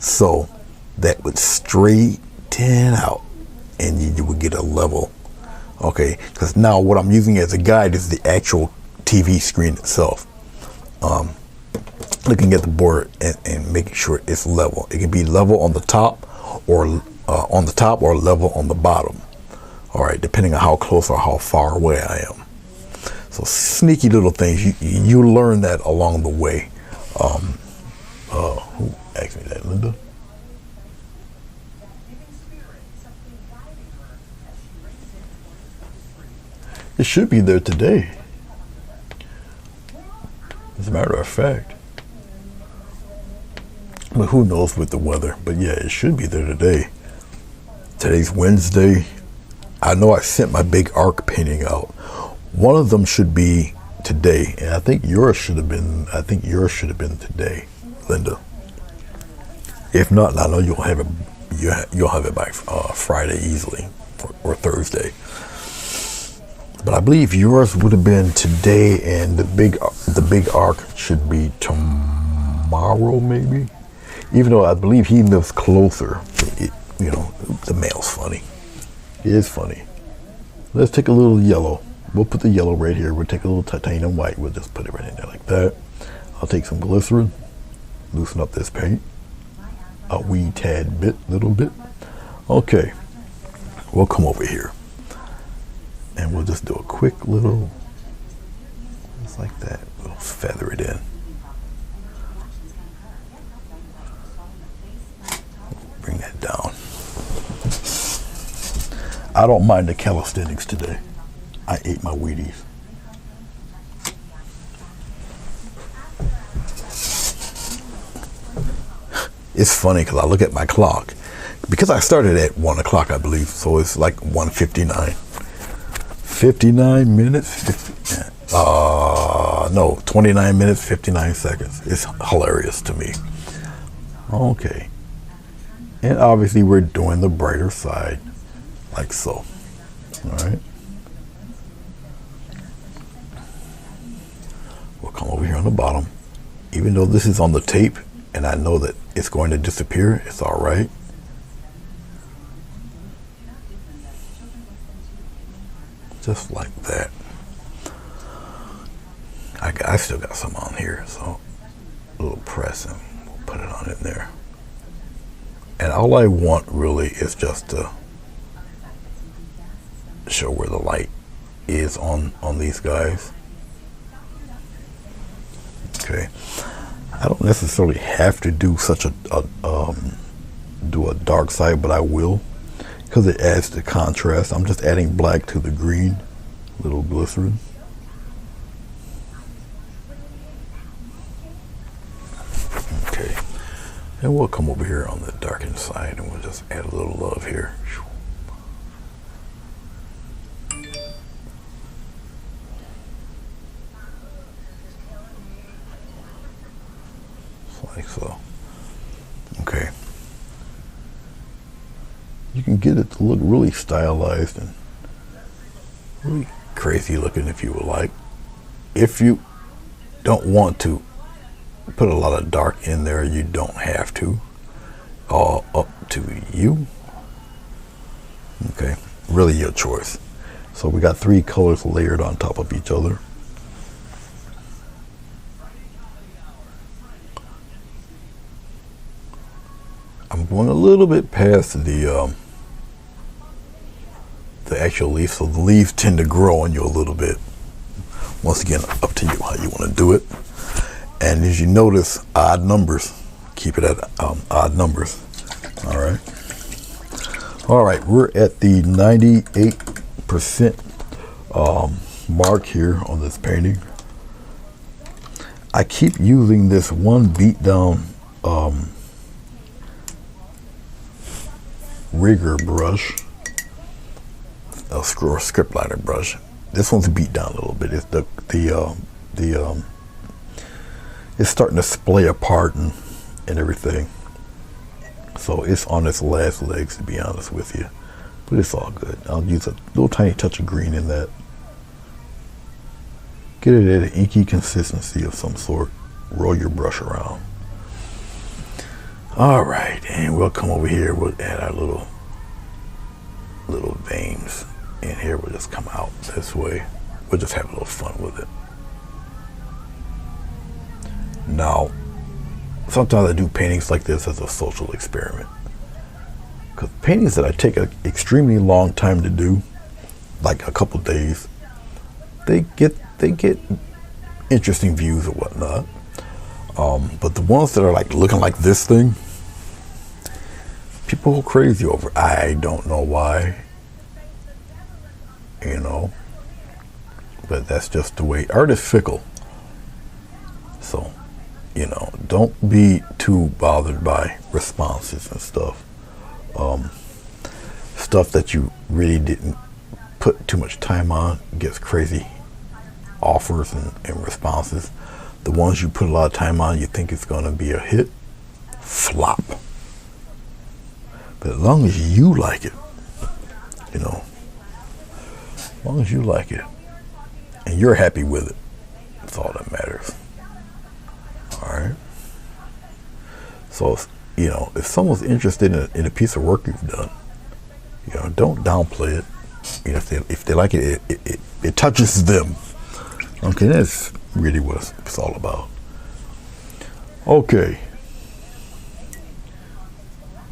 so that would straighten out and you would get a level. Okay, because now what I'm using as a guide is the actual TV screen itself. Looking at the board and making sure it's level. It can be level on the top or level on the bottom. All right, depending on how close or how far away I am. So sneaky little things, you learn that along the way. Who asked me that, Linda? It should be there today. As a matter of fact. But who knows with the weather? But yeah, it should be there today. Today's Wednesday. I know I sent my big arc painting out. One of them should be today, and I think yours should have been today, Linda. If not, I know you'll have it by Friday easily, or Thursday. But I believe yours would have been today, and the big arc should be tomorrow, maybe. Even though I believe he lives closer, the mail's funny. It is funny. Let's take a little yellow. We'll put the yellow right here. We'll take a little titanium white. We'll just put it right in there like that. I'll take some glycerin, loosen up this paint a wee tad bit, little bit. Okay, we'll come over here and we'll just do a quick little, just like that. We'll feather it in. Bring that down. I don't mind the calisthenics today. I ate my Wheaties. It's funny because I look at my clock. Because I started at 1 o'clock, I believe, so it's like 1:59. 59 minutes? No, 29 minutes, 59 seconds. It's hilarious to me. Okay. And obviously we're doing the brighter side, like so. All right. We'll come over here on the bottom. Even though this is on the tape and I know that it's going to disappear, it's all right. Just like that. I still got some on here, so a little press and we'll put it on in there. And all I want really is just to show where the light is on these guys. Okay, I don't necessarily have to do such do a dark side, but I will, because it adds the contrast. I'm just adding black to the green, little glycerin. Okay, And we'll come over here on the darkened side and we'll just add a little love here. Like so. Okay. You can get it to look really stylized and really crazy looking if you would like. If you don't want to put a lot of dark in there, you don't have to. All up to you. Okay, really your choice. So we got 3 colors layered on top of each other. I'm going a little bit past the actual leaf, so the leaves tend to grow on you a little bit. Once again, up to you how you want to do it. And as you notice, odd numbers. Keep it at odd numbers. All right. All right, we're at the 98% mark here on this painting. I keep using this one beat down rigger brush, a script liner brush. This one's beat down a little bit. It's it's starting to splay apart and everything. So it's on its last legs, to be honest with you. But it's all good. I'll use a little tiny touch of green in that. Get it at an inky consistency of some sort. Roll your brush around. All right, and we'll come over here. We'll add our little veins in here. We'll just come out this way. We'll just have a little fun with it. Now, sometimes I do paintings like this as a social experiment. Because paintings that I take an extremely long time to do, like a couple days, they get interesting views or whatnot. But the ones that are like looking like this thing, people go crazy over. I don't know why, you know, but that's just the way. Art is fickle. So, you know, don't be too bothered by responses and stuff. Stuff that you really didn't put too much time on gets crazy offers and responses. The ones you put a lot of time on, you think it's going to be a hit, flop. But as long as you like it, you know, as long as you like it and you're happy with it, that's all that matters. All right. So, you know, if someone's interested in a piece of work you've done, you know, don't downplay it. You know, if they like it, it touches them. Okay, that's really what it's all about. Okay.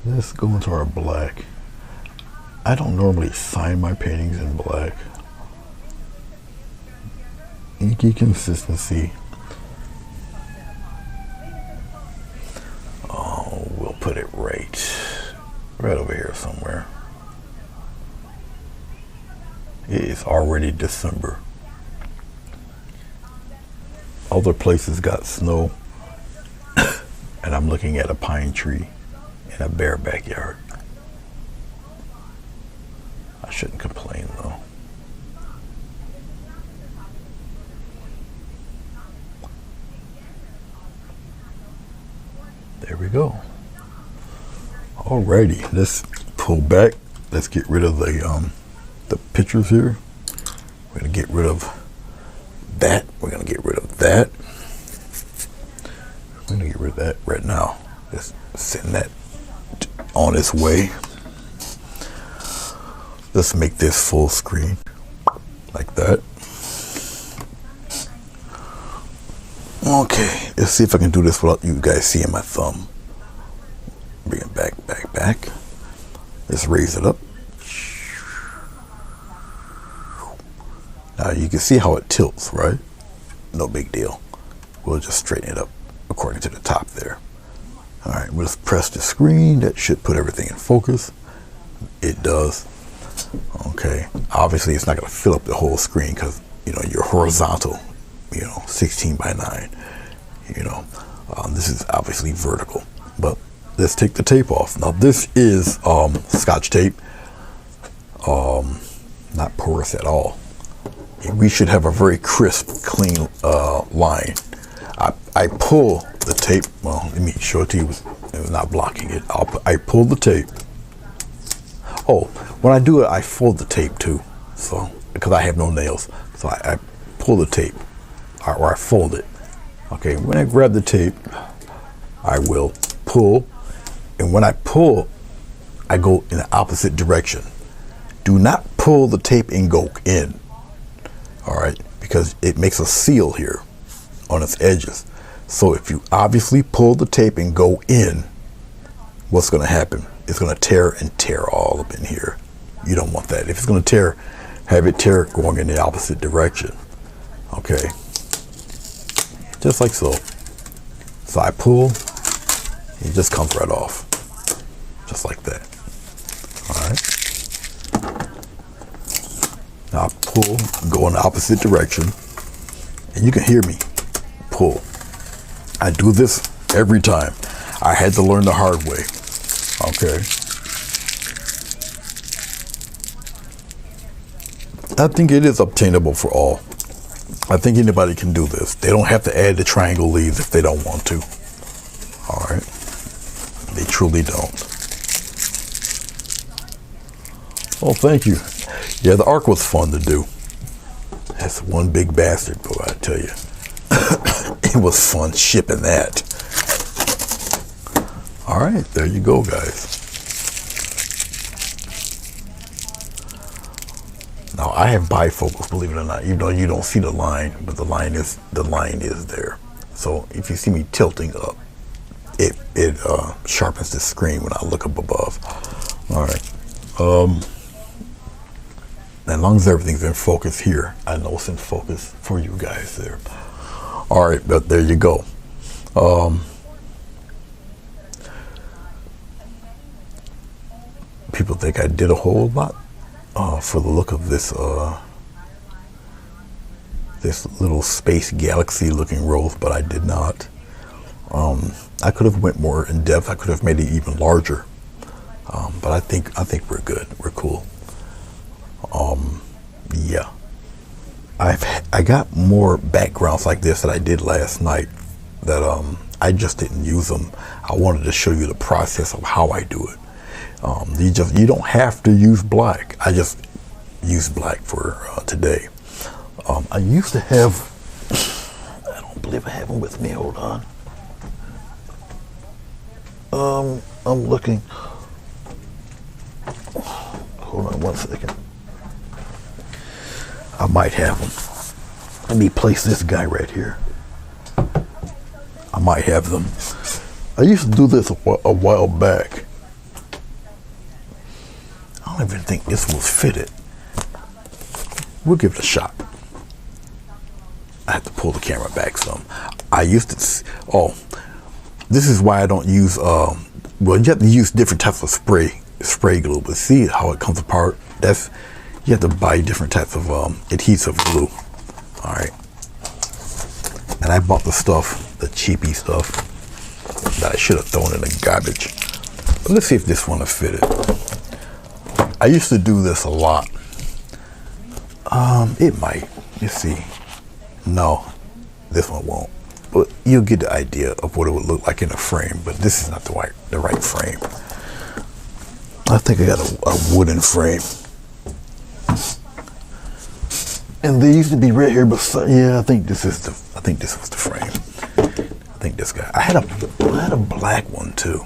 Let's go into our black. I don't normally sign my paintings in black. Inky consistency. Oh, we'll put it right over here somewhere. It is already December. Other places got snow, and I'm looking at a pine tree in a bare backyard. I shouldn't complain though. There we go. Alrighty, let's pull back. Let's get rid of the pictures here. We're gonna get rid of that. We're gonna get rid of that. We're gonna get rid of that right now. Just send that on its way. Let's make this full screen like that. Okay, let's see if I can do this without you guys seeing my thumb. Bring it back. Let's raise it up. Now you can see how it tilts, right? No big deal. We'll just straighten it up according to the top there. All right, we'll just press the screen. That should put everything in focus. It does. Okay, obviously it's not going to fill up the whole screen because, you know, you're horizontal, you know, 16 by 9. You know, this is obviously vertical, but let's take the tape off. Now this is Scotch tape, not porous at all. We should have a very crisp, clean line. I pull the tape. Well, let me show it to you. It was not blocking it. I pull the tape. Oh, when I do it, I fold the tape too. So because I have no nails, so I pull the tape, or I fold it. Okay, when I grab the tape, I will pull, and when I pull, I go in the opposite direction. Do not pull the tape and go in. All right, because it makes a seal here on its edges. So if you obviously pull the tape and go in, what's going to happen? It's going to tear all up in here. You don't want that. If it's going to tear, have it tear going in the opposite direction. Okay, just like so. So I pull, it just comes right off, just like that. All right. Now I pull, go in the opposite direction, and you can hear me pull. I do this every time. I had to learn the hard way. Okay. I think it is obtainable for all. I think anybody can do this. They don't have to add the triangle leaves if they don't want to. All right. They truly don't. Oh, thank you. Yeah, the arc was fun to do. That's one big bastard, boy, I tell you. It was fun shipping that. All right, there you go, guys. Now I have bifocals, believe it or not. You don't see the line, but the line is there. So if you see me tilting up, it sharpens the screen when I look up above. All right. As long as everything's in focus here, I know it's in focus for you guys there. All right, but there you go. People think I did a whole lot for the look of this this little space galaxy looking rose, but I did not. I could have went more in depth. I could have made it even larger, but I think we're good. We're cool. Yeah, I got more backgrounds like this that I did last night that I just didn't use them. I wanted to show you the process of how I do it. You don't have to use black. I just use black for today. I used to have, I don't believe I have them with me. Hold on. I'm looking. Hold on one second. I might have them. Let me place this guy right here. I might have them. I used to do this a while back. I don't even think this was fitted. We'll give it a shot. I have to pull the camera back some. I used to, this is why I don't use, well, you have to use different types of spray glue, but see how it comes apart? You have to buy different types of adhesive glue. All right. And I bought the stuff, the cheapy stuff that I should have thrown in the garbage. But let's see if this one will fit it. I used to do this a lot. It might. Let's see. No, this one won't. But you'll get the idea of what it would look like in a frame. But this is not the right frame. I think I got a wooden frame. And they used to be right here, but yeah, I think this was the frame. I think this guy. I had a black one too.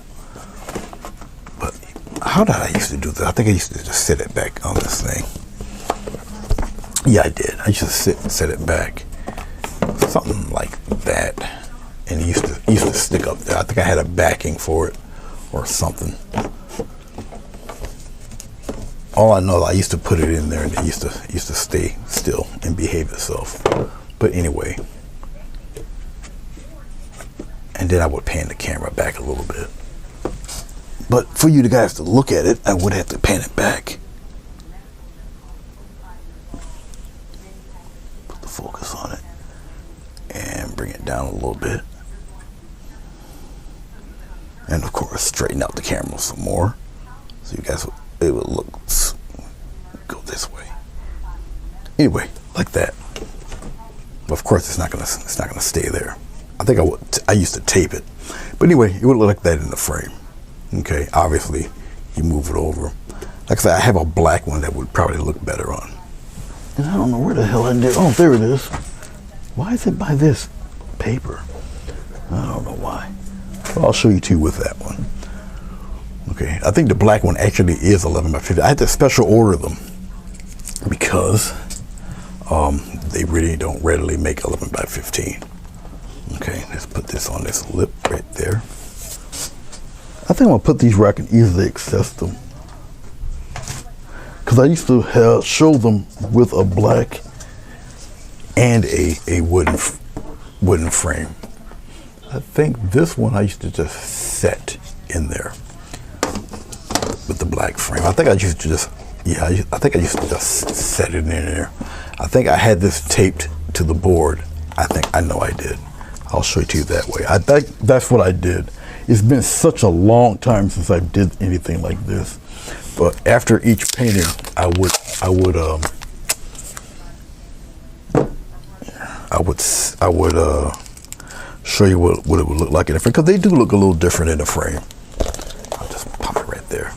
But how did I used to do that? I think I used to just set it back on this thing. Yeah, I did. I used to set it back, something like that, and it used to stick up there. I think I had a backing for it or something. All I know, I used to put it in there and it used to stay still and behave itself. But anyway, and then I would pan the camera back a little bit. But for you guys to look at it, I would have to pan it back. Put the focus on it and bring it down a little bit. And of course, straighten out the camera some more. So you guys, it will look, go this way. Anyway, like that. But of course, it's not gonna stay there. I think I used to tape it. But anyway, it would look like that in the frame. Okay, obviously, you move it over. Like I said, I have a black one that would probably look better on. And I don't know where the hell I did. Oh, there it is. Why is it by this paper? I don't know why. Well, I'll show you too with that one. Okay, I think the black one actually is 11 by 50. I had to special order them because they really don't readily make 11 by 15. Okay, let's put this on this lip right there. I think I'm gonna put these where I can easily access them. Because I used to show them with a black and a wooden frame. I think this one I used to just set in there with the black frame. I think I used to just, yeah, I think I used to just set it in there. I think I had this taped to the board. I know I did. I'll show it to you that way. I think that's what I did. It's been such a long time since I did anything like this. But after each painting, I would show you what it would look like in the frame, because they do look a little different in the frame. I'll just pop it right there.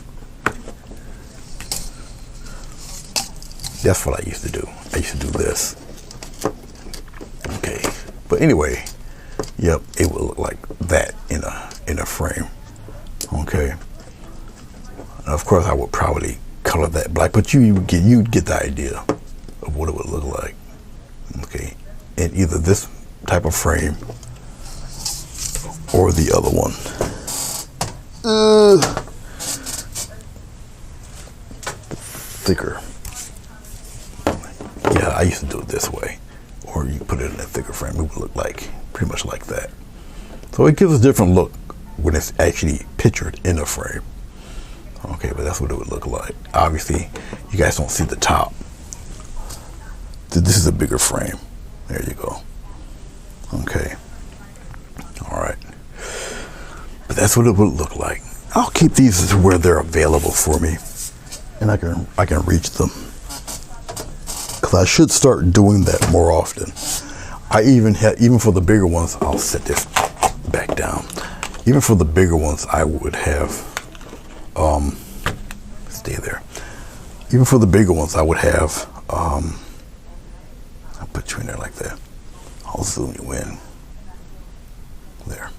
That's what I used to do. I used to do this. Okay, but anyway, yep, it would look like that in a frame. Okay. And of course, I would probably color that black, but you'd get the idea of what it would look like. Okay, in either this type of frame or the other one. Thicker. Yeah, I used to do it this way, or you put it in a thicker frame. It would look like pretty much like that. So it gives a different look when it's actually pictured in a frame. Okay, but that's what it would look like. Obviously, you guys don't see the top. This is a bigger frame. There you go. Okay. All right. But that's what it would look like. I'll keep these where they're available for me, and I can reach them. Because I should start doing that more often. I even for the bigger ones, I'll set this back down. Even for the bigger ones, I would have. Stay there. Even for the bigger ones, I would have. I'll put you in there like that. I'll zoom you in. There.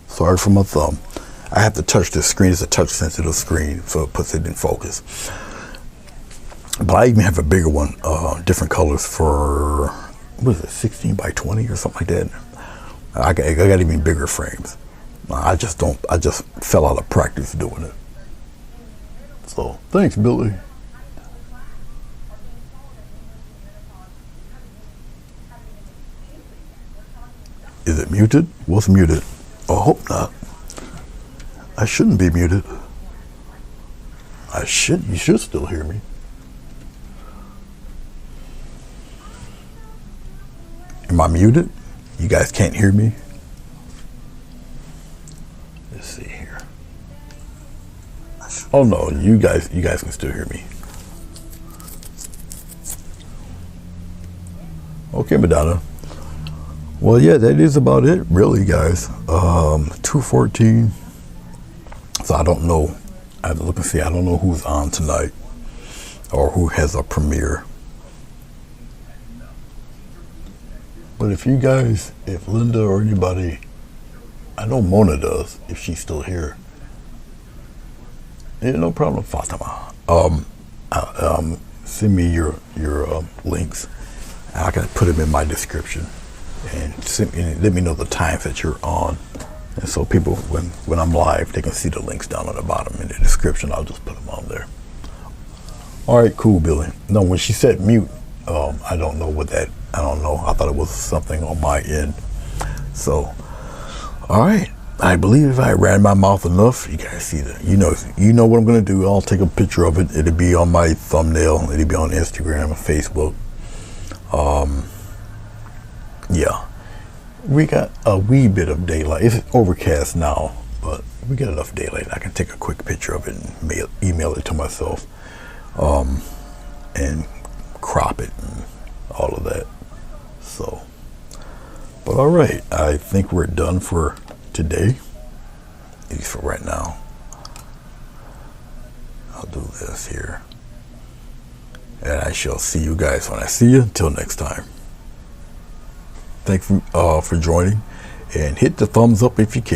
Sorry for my thumb. I have to touch this screen. It's a touch sensitive screen, so it puts it in focus. But I even have a bigger one, different colors for, what is it, 16 by 20 or something like that. I got even bigger frames. I just fell out of practice doing it. So, thanks, Billy. Is it muted? What's muted? I hope not. I shouldn't be muted. You should still hear me. Am I muted? You guys can't hear me? Let's see here. Oh no, you guys can still hear me. Okay, Madonna. Well, yeah, that is about it, really, guys. 2:14. So I don't know. I have to look and see. I don't know who's on tonight or who has a premiere. But if you guys, if Linda or anybody, I know Mona does, if she's still here. Yeah, no problem, Fatima. Send me your links. I can put them in my description, and let me know the times that you're on. And so people, when I'm live, they can see the links down on the bottom in the description. I'll just put them on there. All right, cool, Billy. No, when she said mute, I don't know what that, I don't know. I thought it was something on my end. So, all right. I believe if I ran my mouth enough, you guys see that. You know what I'm gonna do. I'll take a picture of it. It'll be on my thumbnail. It'll be on Instagram and Facebook. Yeah. we got a wee bit of daylight. It's overcast now, but we get enough daylight. I can take a quick picture of it and email it to myself, and crop it and all of that. So, but all right, I think we're done for today, at least for right now. I'll do this here, and I shall see you guys when I see you. Until next time. Thanks for joining, and hit the thumbs up if you can.